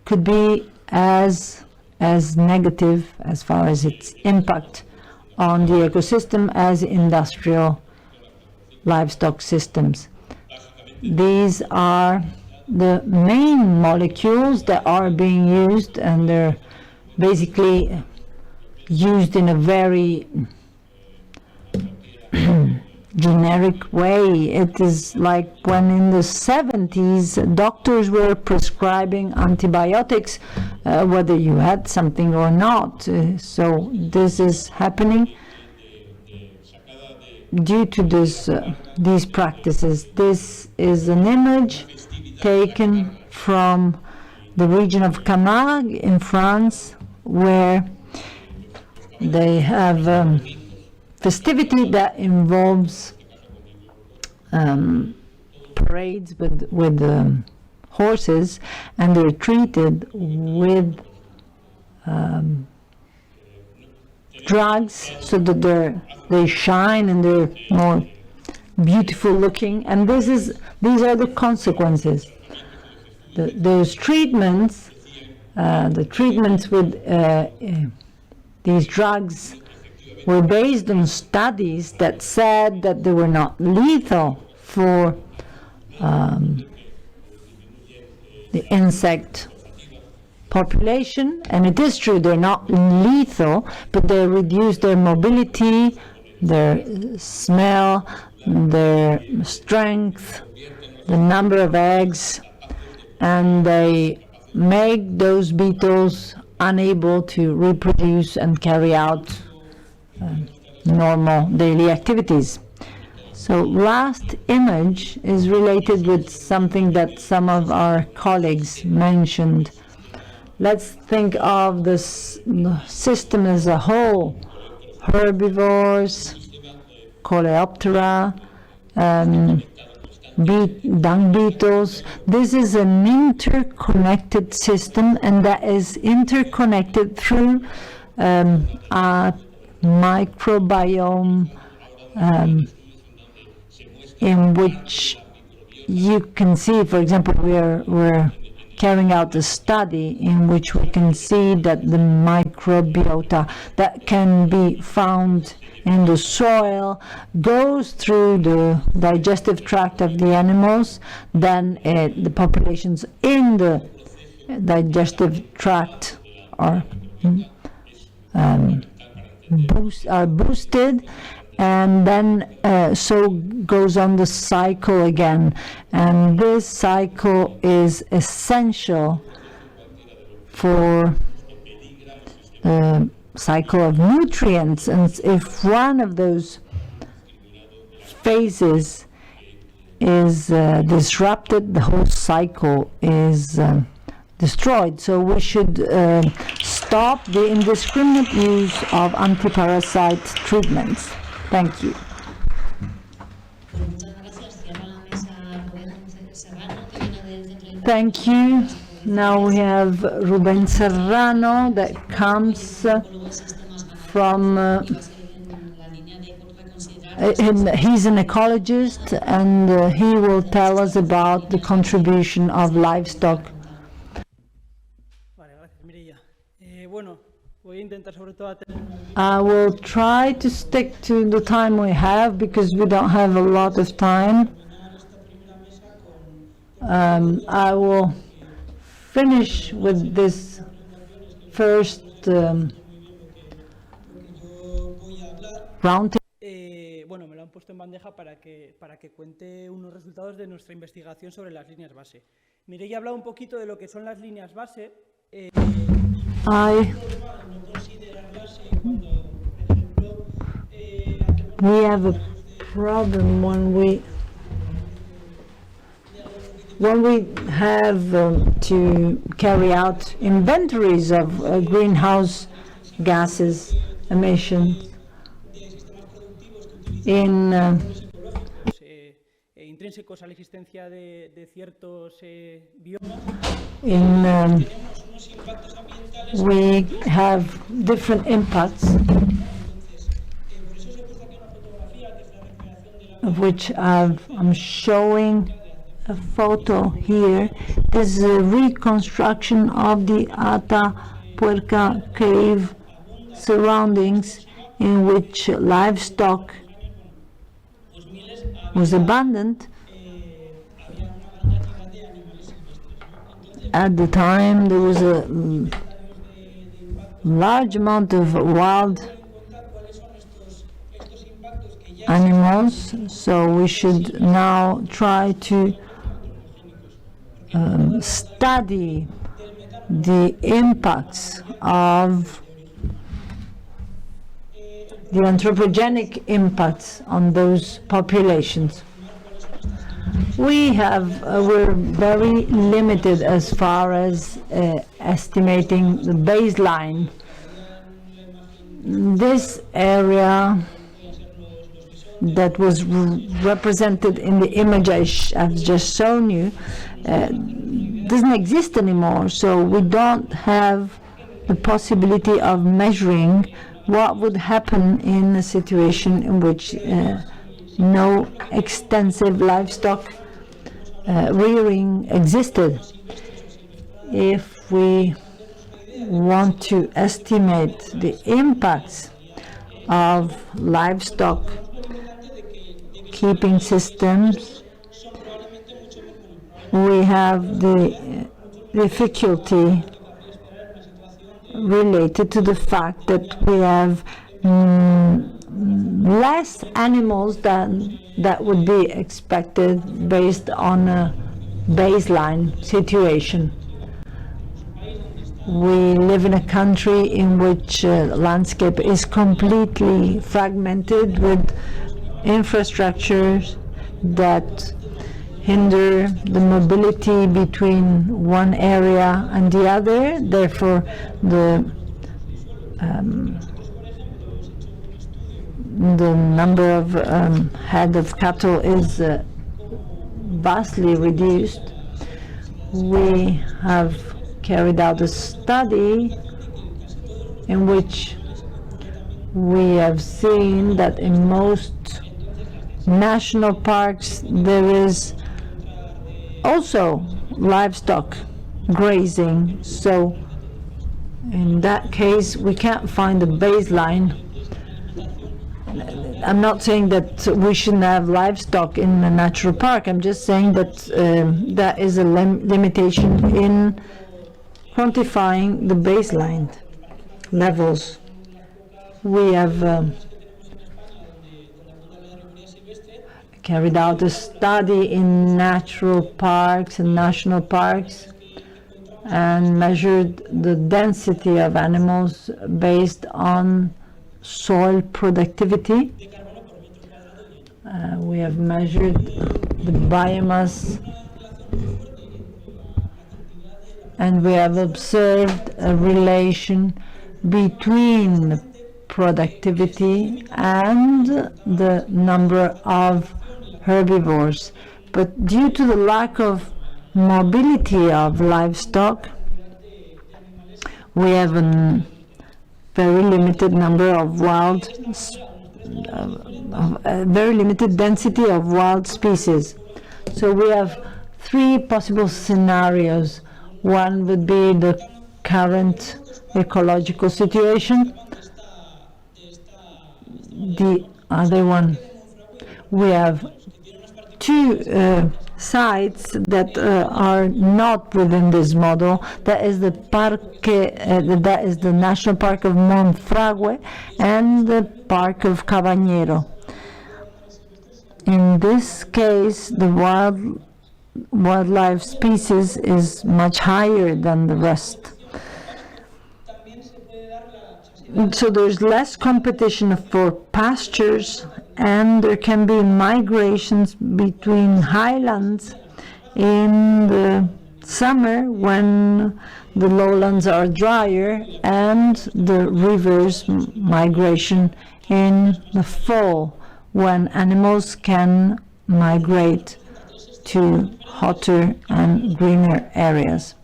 could be as negative as far as its impact on the ecosystem as industrial livestock systems. These are the main molecules that are being used, and they're basically used in a very generic way. It is like when in the 70s doctors were prescribing antibiotics whether you had something or not. So this is happening due to these practices. This is an image taken from the region of Camargue in France, where they have festivity that involves parades with horses, and they're treated with drugs so that they shine and they're more beautiful looking. And these are the consequences. Those treatments, the treatments with these drugs were based on studies that said that they were not lethal for the insect population, and it is true they're not lethal, but they reduce their mobility, their smell, their strength, the number of eggs, and they make those beetles unable to reproduce and carry out normal daily activities. So last image is related with something that some of our colleagues mentioned. Let's think of the system as a whole: herbivores, Coleoptera, dung beetles. This is an interconnected system, and that is interconnected through a microbiome in which you can see, for example, we're carrying out a study in which we can see that the microbiota that can be found in the soil goes through the digestive tract of the animals, then the populations in the digestive tract are boosted, and then so goes on the cycle again. And this cycle is essential for the cycle of nutrients, and if one of those phases is disrupted, the whole cycle is destroyed. So we should stop the indiscriminate use of antiparasite treatments. Thank you. Thank you. Now we have Rubén Serrano that comes from, he's an ecologist, and he will tell us about the contribution of livestock. I will try to stick to the time we have because we don't have a lot of time. I will finish with this first round. Bueno, me lo han puesto en bandeja para que cuente unos resultados de nuestra investigación sobre las líneas base. Mireia ha hablado un poquito de lo que son las líneas base. We have a problem when we have to carry out inventories of greenhouse gases emissions in intrínsecos a la existencia de ciertos biomas. We have different impacts, of which I'm showing a photo here. This is a reconstruction of the Atapuerca cave surroundings in which livestock was abandoned. At the time there was a large amount of wild animals, so we should now try to study the impacts of the anthropogenic impacts on those populations. We're very limited as far as estimating the baseline. This area that was represented in the image I've just shown you doesn't exist anymore, so we don't have the possibility of measuring what would happen in a situation in which no extensive livestock rearing existed. If we want to estimate the impacts of livestock keeping systems, we have the difficulty related to the fact that we have less animals than that would be expected based on a baseline situation. We live in a country in which landscape is completely fragmented with infrastructures that hinder the mobility between one area and the other. Therefore, the number of head of cattle is vastly reduced. We have carried out a study in which we have seen that in most national parks there is also livestock grazing, so in that case we can't find a baseline. I'm not saying that we shouldn't have livestock in a natural park. I'm just saying that that is a limitation in quantifying the baseline levels. We have carried out a study in natural parks and national parks and measured the density of animals based on soil productivity. We have measured the biomass, and we have observed a relation between productivity and the number of herbivores. But due to the lack of mobility of livestock, we have a very limited number of very limited density of wild species. So we have three possible scenarios. One would be the current ecological situation. The other one, we have two sites that are not within this model. That is the that is the National Park of Monfragüe and the Park of Cabañero. In this case, the wildlife species is much higher than the rest. So there's less competition for pastures, and there can be migrations between highlands in the summer when the lowlands are drier, and the rivers migration in the fall when animals can migrate to hotter and greener areas.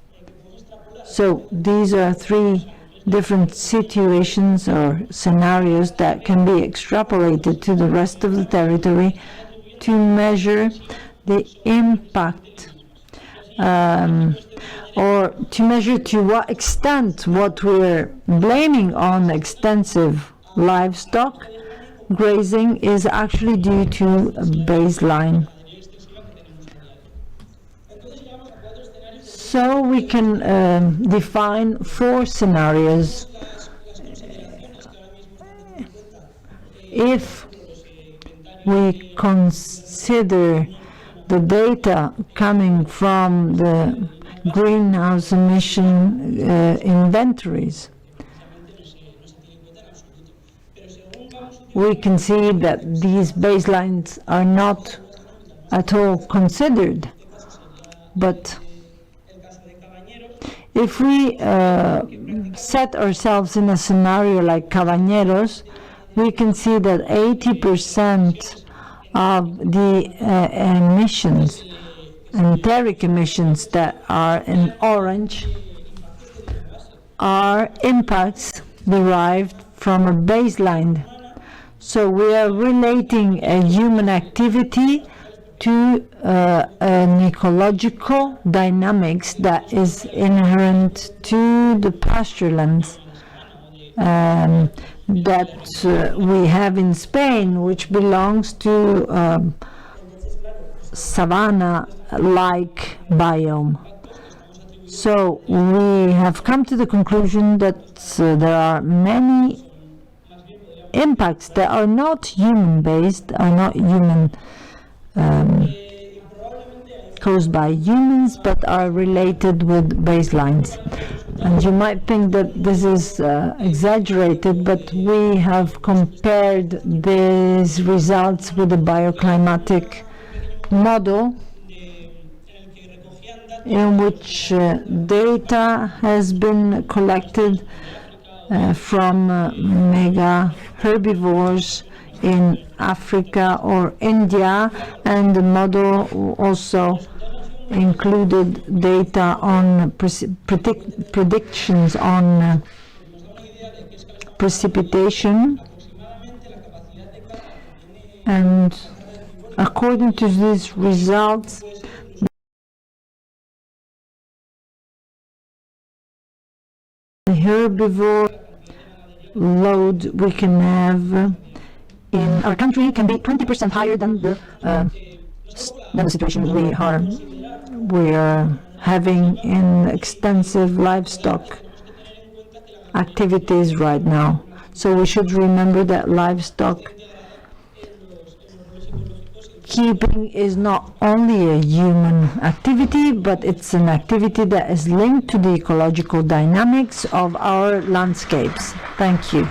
So these are three different situations or scenarios that can be extrapolated to the rest of the territory to measure the impact or to measure to what extent what we're blaming on extensive livestock grazing is actually due to a baseline. So we can define four scenarios. If we consider the data coming from the greenhouse emission inventories, we can see that these baselines are not at all considered. But if we set ourselves in a scenario like Cabañeros, we can see that 80% of the emissions, enteric emissions that are in orange, are impacts derived from a baseline. So we are relating a human activity to an ecological dynamics that is inherent to the pasturelands that we have in Spain, which belongs to savanna-like biome. So we have come to the conclusion that there are many impacts that are not human-based, are not human caused by humans, but are related with baselines. And you might think that this is exaggerated, but we have compared these results with the bioclimatic model, in which data has been collected from mega herbivores in Africa or India, and the model also included data on predictions on precipitation, and according to these results, the herbivore load we can have in our country can be 20% higher than the situation we are having in extensive livestock activities right now. So we should remember that livestock keeping is not only a human activity, but it's an activity that is linked to the ecological dynamics of our landscapes. Thank you.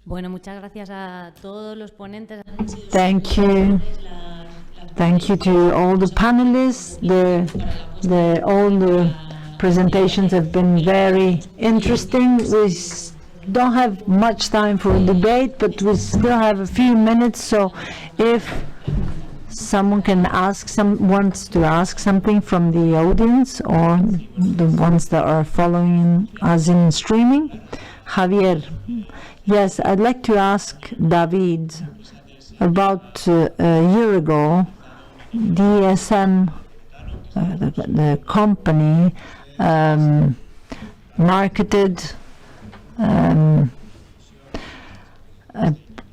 Bueno, muchas gracias a todos los ponentes. Thank you. Thank you to all the panelists. All the presentations have been very interesting. We don't have much time for debate, but we still have a few minutes. So, if someone wants to ask something from the audience or the ones that are following us in streaming, Javier. Yes, I'd like to ask David. About a year ago, DSM, the company, marketed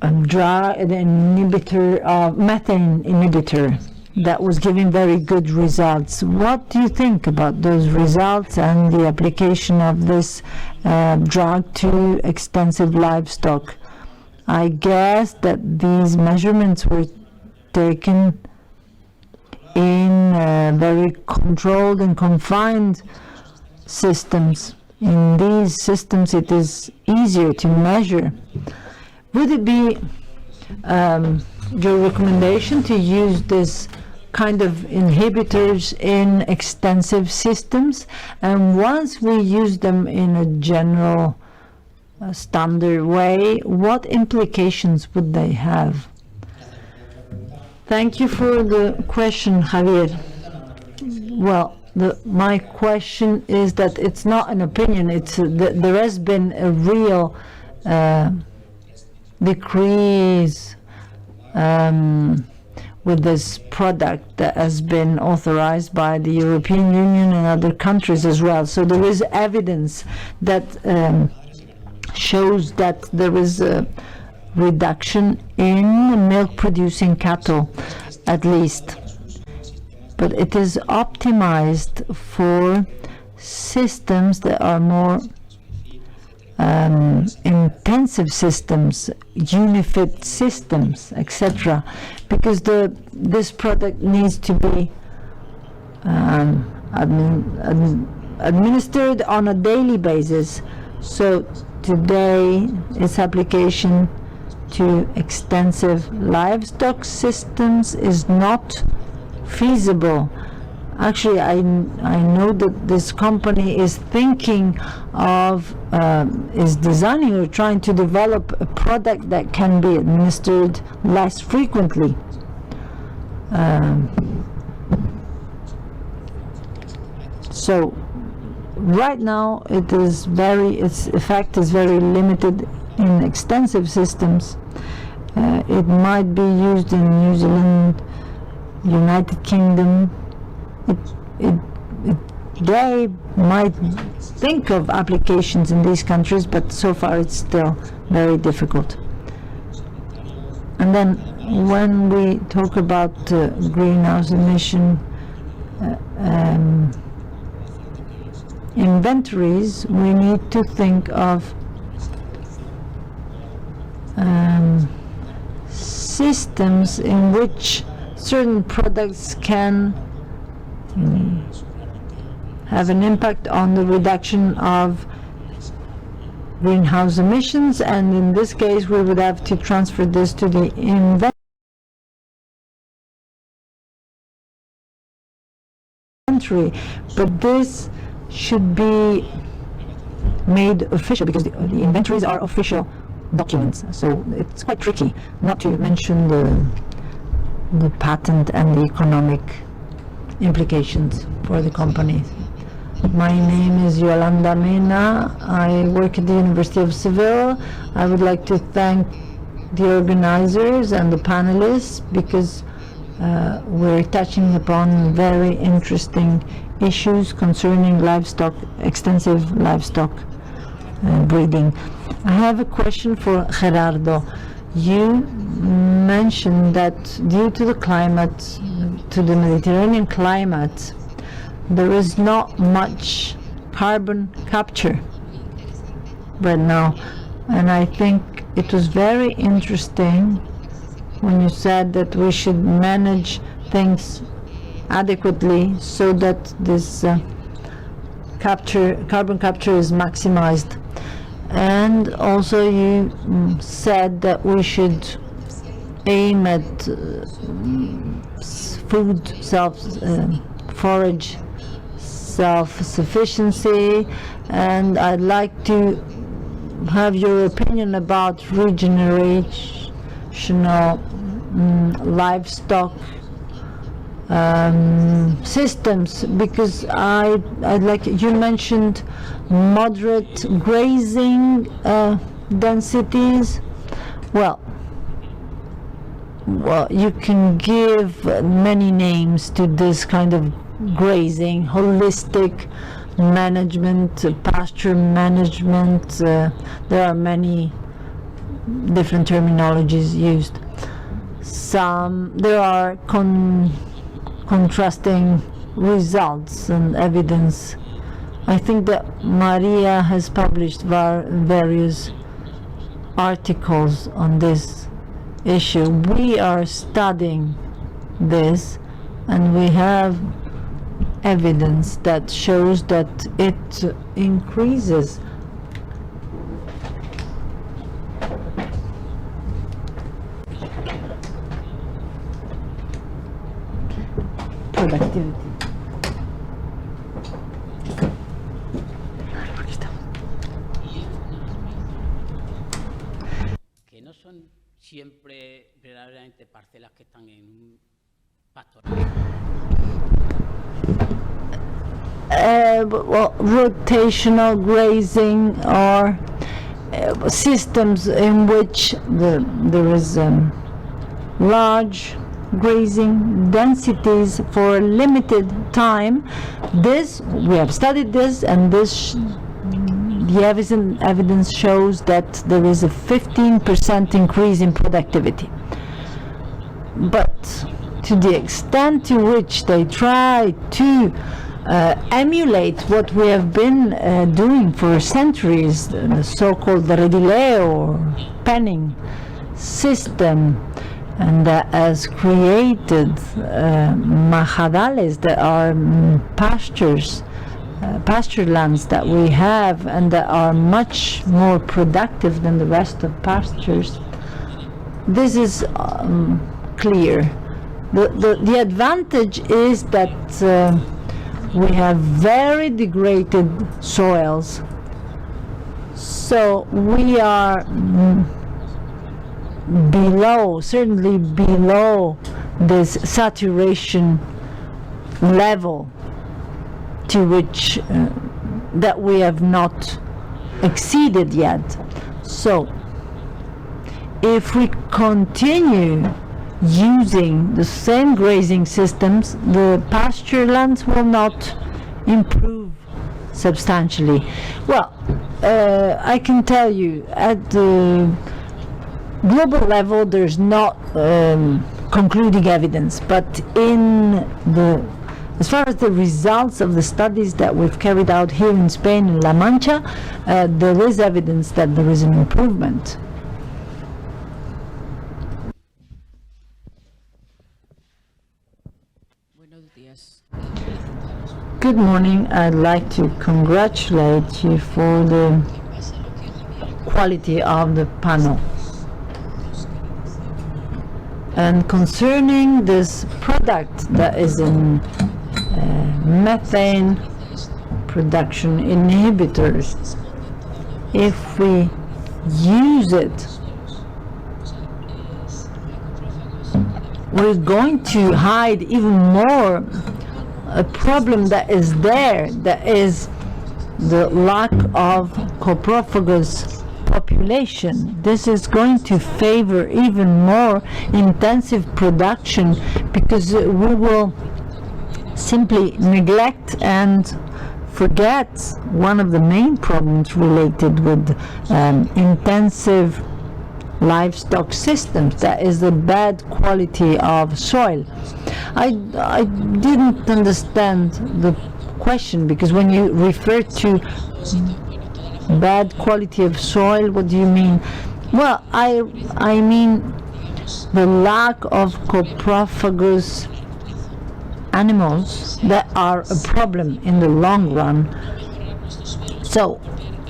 a drug, an inhibitor, methane inhibitor, that was giving very good results. What do you think about those results and the application of this drug to extensive livestock? I guess that these measurements were taken in very controlled and confined systems. In these systems, it is easier to measure. Would it be your recommendation to use this kind of inhibitors in extensive systems? And once we use them in a general standard way, what implications would they have? Thank you for the question, Javier. Well, my question is that it's not an opinion. It's there has been a real decrease with this product that has been authorized by the European Union and other countries as well. So there is evidence that shows that there is a reduction in milk-producing cattle, at least. But it is optimized for systems that are more intensive systems, unifit systems, etc., because this product needs to be administered on a daily basis. So today its application to extensive livestock systems is not feasible. Actually, I know that this company is thinking of, is designing or trying to develop a product that can be administered less frequently. So right now its effect is very limited in extensive systems. It might be used in New Zealand, United Kingdom. They might think of applications in these countries, but so far it's still very difficult. And then when we talk about greenhouse emission inventories, we need to think of systems in which certain products can have an impact on the reduction of greenhouse emissions, and in this case we would have to transfer this to the inventory. But this should be made official, because the inventories are official documents, so it's quite tricky, not to mention the patent and the economic implications for the companies. My name is Yolanda Mena. I work at the University of Seville. I would like to thank the organizers and the panelists, because we're touching upon very interesting issues concerning livestock, extensive livestock breeding. I have a question for Gerardo. You mentioned that due to the climate, to the Mediterranean climate, there is not much carbon capture right now. And I think it was very interesting when you said that we should manage things adequately so that this carbon capture is maximized. And also you said that we should aim at food forage self-sufficiency, and I'd like to have your opinion about regenerational livestock systems, because I'd like, you mentioned moderate grazing densities. Well, you can give many names to this kind of grazing: holistic management, pasture management. There are many different terminologies used. There are contrasting results and evidence. I think that Maria has published various articles on this issue. We are studying this, and we have evidence that shows that it increases productivity. Que no son siempre verdaderamente parcelas que están en un pastor. Rotational grazing, or systems in which there is large grazing densities for a limited time. This, we have studied this, and the evidence shows that there is a 15% increase in productivity. But to the extent to which they try to emulate what we have been doing for centuries, the so-called redileo or penning system, and that has created majadales that are pastures, pasture lands that we have, and that are much more productive than the rest of pastures. This is clear. The advantage is that we have very degraded soils, so we are certainly below this saturation level to which that we have not exceeded yet. So if we continue using the same grazing systems, the pasture lands will not improve substantially. Well, I can tell you at the global level there's not concluding evidence, but as far as the results of the studies that we've carried out here in Spain, in La Mancha, there is evidence that there is an improvement. Good morning. I'd like to congratulate you for the quality of the panel. And concerning this product that is in methane production inhibitors, if we use it, we're going to hide even more a problem that is there, that is the lack of coprophagous population. This is going to favor even more intensive production, because we will simply neglect and forget one of the main problems related with intensive livestock systems, that is the bad quality of soil. I didn't understand the question, because when you refer to bad quality of soil, what do you mean? Well, I mean the lack of coprophagous animals that are a problem in the long run. So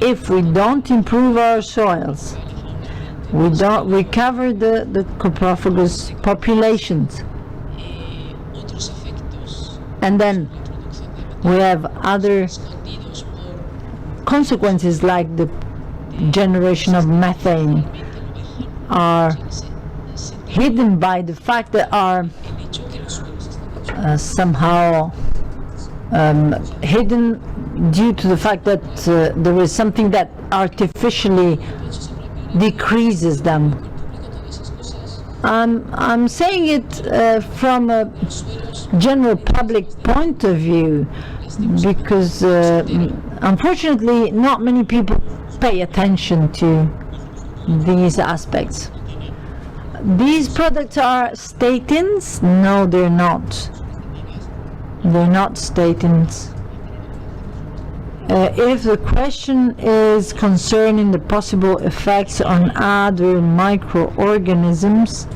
if we don't improve our soils, we don't recover the coprophagous populations, and then we have other consequences like the generation of methane are hidden by the fact that are somehow hidden due to the fact that there is something that artificially decreases them. I'm saying it from a general public point of view, because unfortunately not many people pay attention to these aspects. These products are statins? No, they're not. They're not statins. If the question is concerning the possible effects on other microorganisms,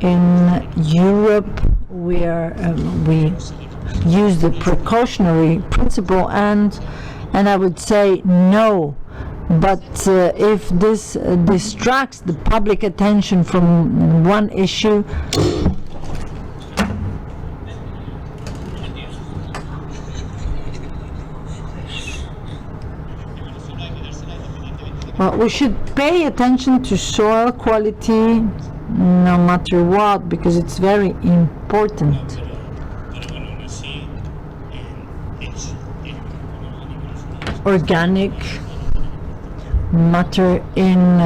in Europe we use the precautionary principle, and I would say no. But if this distracts the public attention from one issue, well, we should pay attention to soil quality no matter what, because it's very important. Organic matter in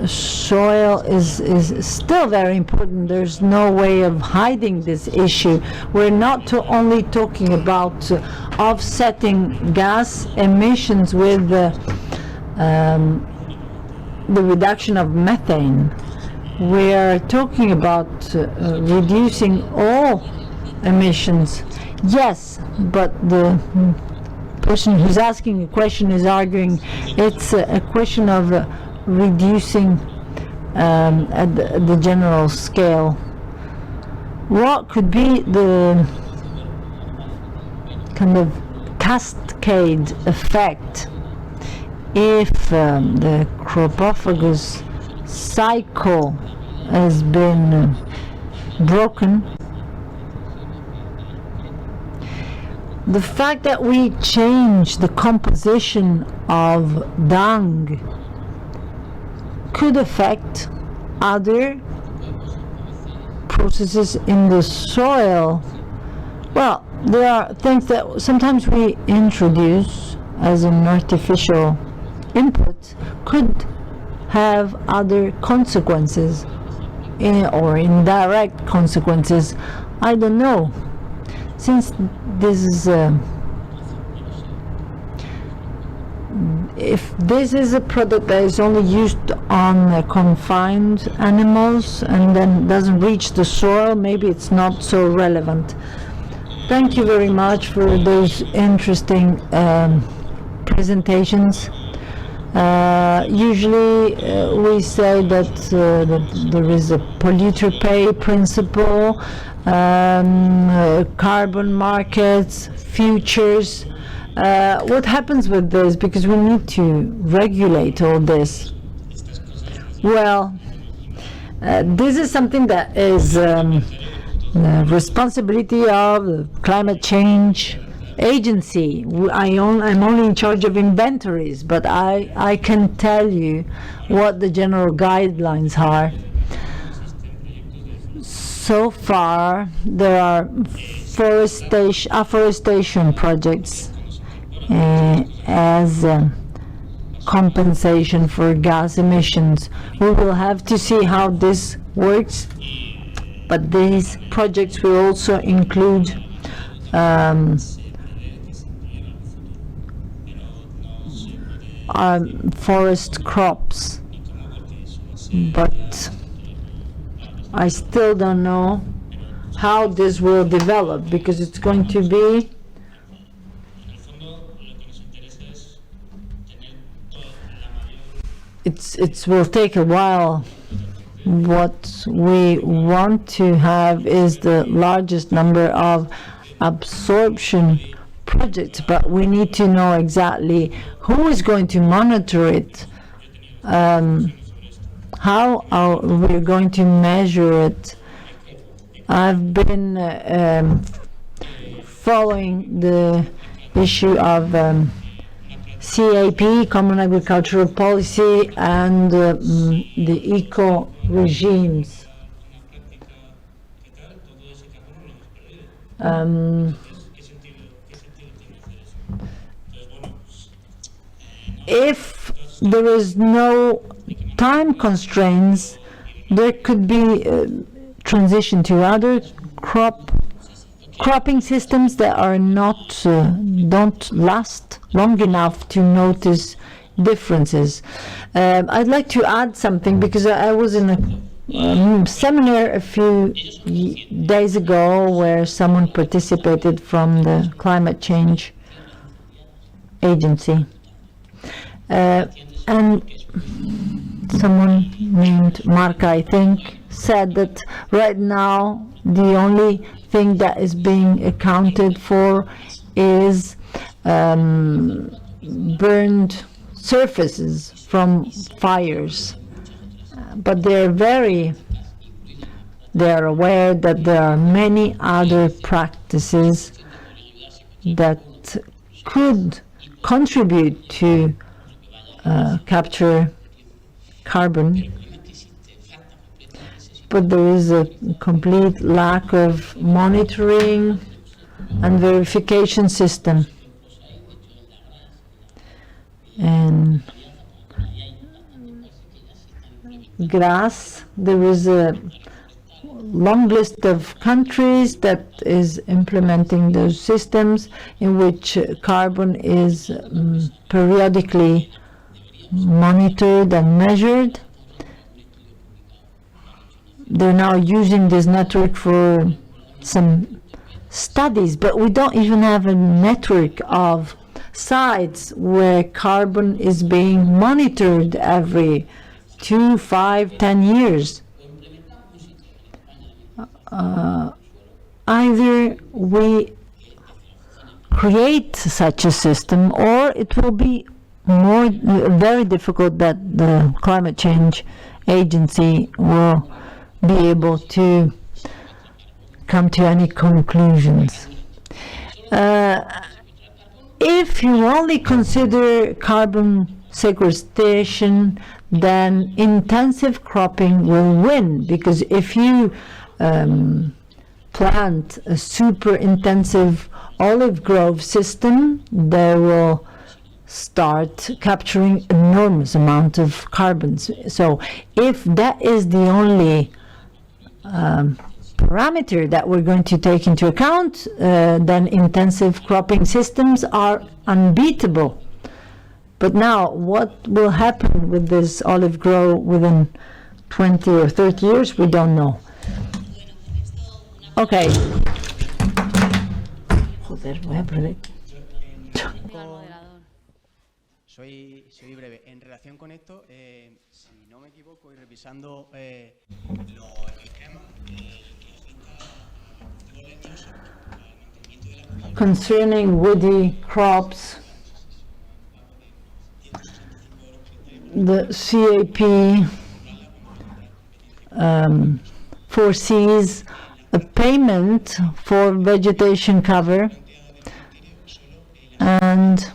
soil is still very important. There's no way of hiding this issue. We're not only talking about offsetting gas emissions with the reduction of methane. We are talking about reducing all emissions. Yes, but the person who's asking the question is arguing it's a question of reducing at the general scale. What could be the kind of cascade effect if the cropophagous cycle has been broken? The fact that we change the composition of dung could affect other processes in the soil. Well, there are things that sometimes we introduce as an artificial input could have other consequences or indirect consequences. I don't know. Since this is if this is a product that is only used on confined animals and then doesn't reach the soil, maybe it's not so relevant. Thank you very much for those interesting presentations. Usually we say that there is a polluter pay principle, carbon markets, futures. What happens with this? Because we need to regulate all this. Well, this is something that is the responsibility of the climate change agency. I'm only in charge of inventories, but I can tell you what the general guidelines are. So far, there are afforestation projects as compensation for gas emissions. We will have to see how this works, but these projects will also include forest crops, but I still don't know how this will develop, because it's going to be it will take a while. What we want to have is the largest number of absorption projects, but we need to know exactly who is going to monitor it, how are we going to measure it. I've been following the issue of CAP, Common Agricultural Policy, and the eco regimes. If there is no time constraints, there could be transition to other cropping systems that are not don't last long enough to notice differences. I'd like to add something, because I was in a seminar a few days ago where someone participated from the climate change agency, and someone named Marca, I think, said that right now the only thing that is being accounted for is burned surfaces from fires, but they're aware that there are many other practices that could contribute to capture carbon, but there is a complete lack of monitoring and verification system. And grass, there is a long list of countries that is implementing those systems in which carbon is periodically monitored and measured. They're now using this network for some studies, but we don't even have a network of sites where carbon is being monitored every 2, 5, 10 years. Either we create such a system, or it will be very difficult that the climate change agency will be able to come to any conclusions. If you only consider carbon sequestration, then intensive cropping will win, because if you plant a super intensive olive grove system, they will start capturing enormous amount of carbons. So if that is the only parameter that we're going to take into account, then intensive cropping systems are unbeatable. But now, what will happen with this olive grove within 20 or 30 years, we don't know. Okay. Joder, voy a perder. Soy breve. En relación con esto, si no me equivoco, y revisando los esquemas Concerning woody crops, the CAP foresees a payment for vegetation cover, and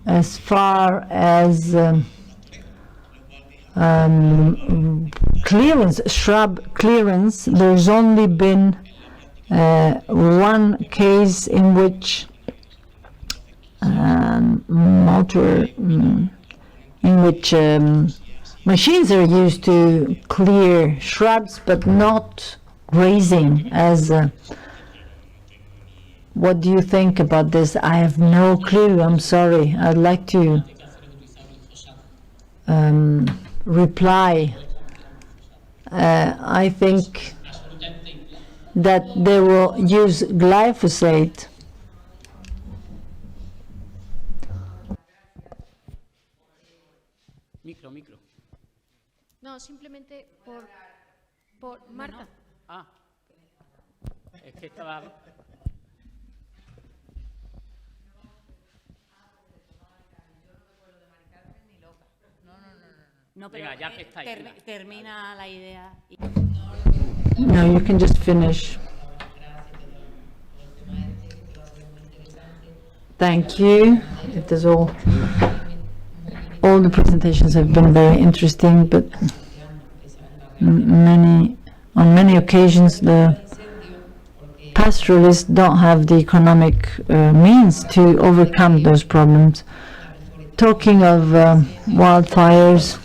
as far as clearance, shrub clearance, there's only been one case in which machines are used to clear shrubs, but not grazing. What do you think about this? I have no clue. I'm sorry. I'd like to reply. I think that they will use glyphosate. Micro. No, simplemente por Marta. Ah, es que estaba... No, pero Venga, ya que estáis, venga. termina la idea. No, you can just finish. Thank you. It is all the presentations have been very interesting, but on many occasions the pastoralists don't have the economic means to overcome those problems. Talking of wildfires,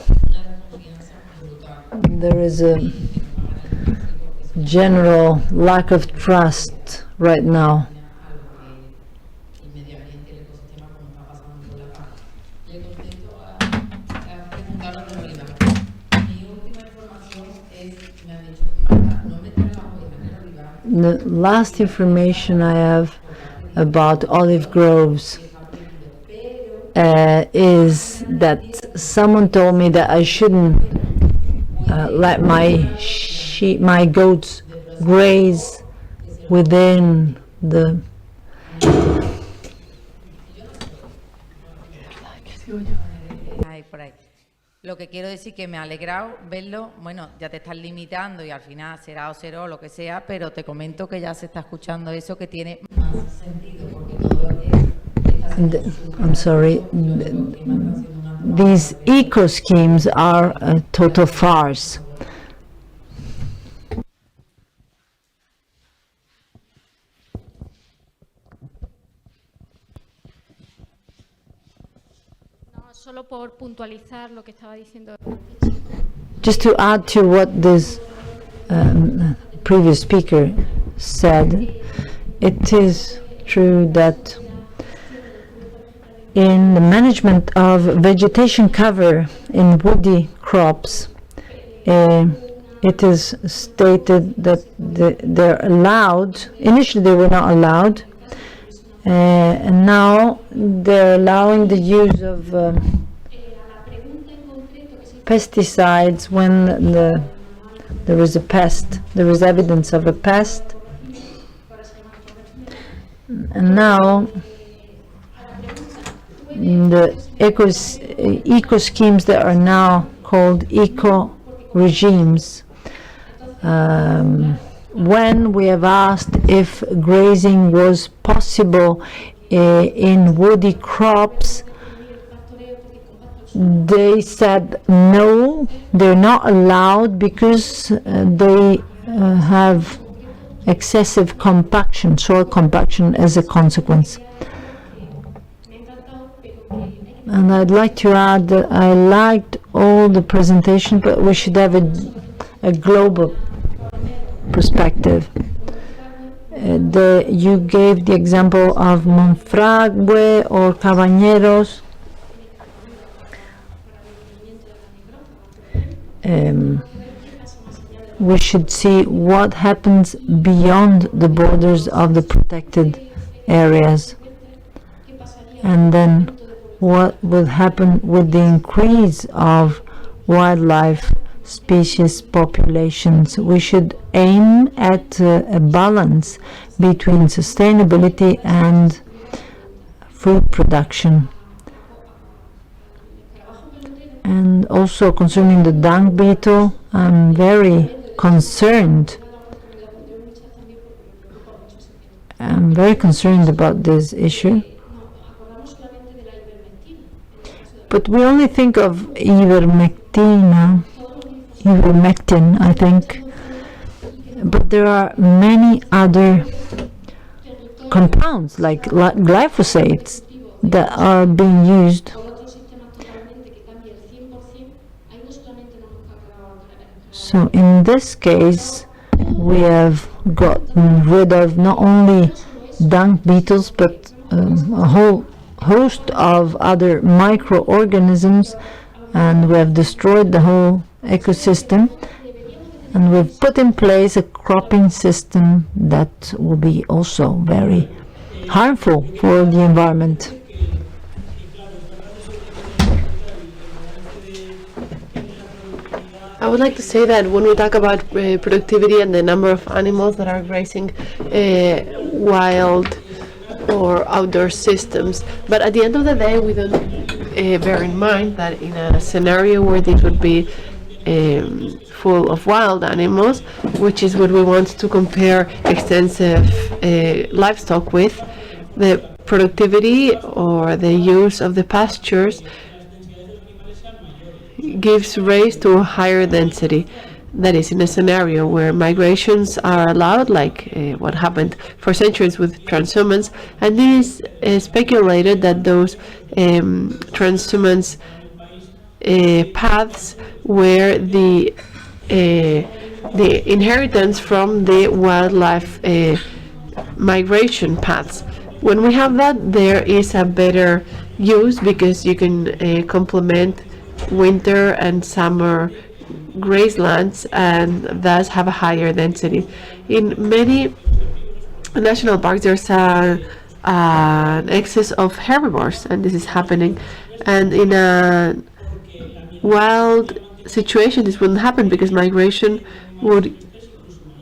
there is a general lack of trust right now. The last information I have about olive groves is that someone told me that I shouldn't let my goats graze within the por ahí. Lo que quiero decir que me ha alegrado verlo. Bueno, ya te estás limitando y al final será o cero o lo que sea, pero te comento que ya se está escuchando eso, que tiene más sentido porque todo I'm sorry. These eco schemes are a total farce. No, solo por puntualizar lo que estaba diciendo. Just to add to what this previous speaker said, it is true that in the management of vegetation cover in woody crops, it it is stated that they're allowed. Initially, they were not allowed, and now they're allowing the use of pesticides when there is a pest, there is evidence of a pest. And now the eco schemes that are now called eco regimes. When we have asked if grazing was possible in woody crops, they said no, they're not allowed because they have excessive compaction, soil compaction as a consequence. And I'd like to add that I liked all the presentation, but we should have a global perspective. You gave the example of Monfragüe or Cabañeros. We should see what happens beyond the borders of the protected areas, and then what will happen with the increase of wildlife species populations. We should aim at a balance between sustainability and food production. And also concerning the dung beetle, I'm very concerned. I'm very concerned about this issue. But we only think of ivermectin, I think. But there are many other compounds like glyphosates that are being used. So in this case, we have gotten rid of not only dung beetles, but a whole host of other microorganisms, and we have destroyed the whole ecosystem, and we've put in place a cropping system that will be also very harmful for the environment. I would like to say that when we talk about productivity and the number of animals that are grazing wild or outdoor systems, but at the end of the day, we don't bear in mind that in a scenario where this would be full of wild animals, which is what we want to compare extensive livestock with, the productivity or the use of the pastures gives rise to a higher density. That is, in a scenario where migrations are allowed, like what happened for centuries with transhumance, and it is speculated that those transhumance paths were the inheritance from the wildlife migration paths. When we have that, there is a better use because you can complement winter and summer grazelands and thus have a higher density. In many national parks, there's an excess of herbivores, and this is happening. And in a wild situation, this wouldn't happen because migration would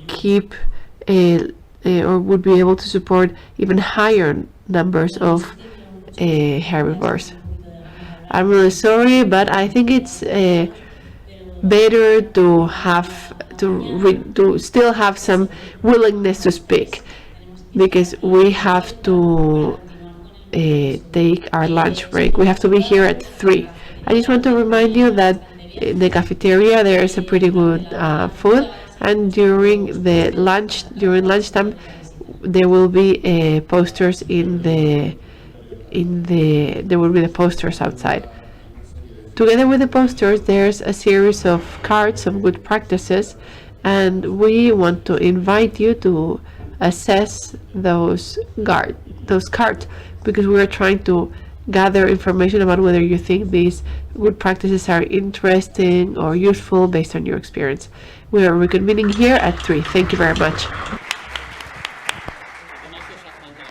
keep or would be able to support even higher numbers of herbivores. I'm really sorry, but I think it's better to have to still have some willingness to speak, because we have to take our lunch break. We have to be here at 3. I just want to remind you that in the cafeteria there is a pretty good food, and during lunchtime there will be posters there will be the posters outside. Together with the posters, there's a series of cards of good practices, and we want to invite you to assess those cards, because we are trying to gather information about whether you think these good practices are interesting or useful based on your experience. We are reconvening here at 3. Thank you very much. No sé exactamente.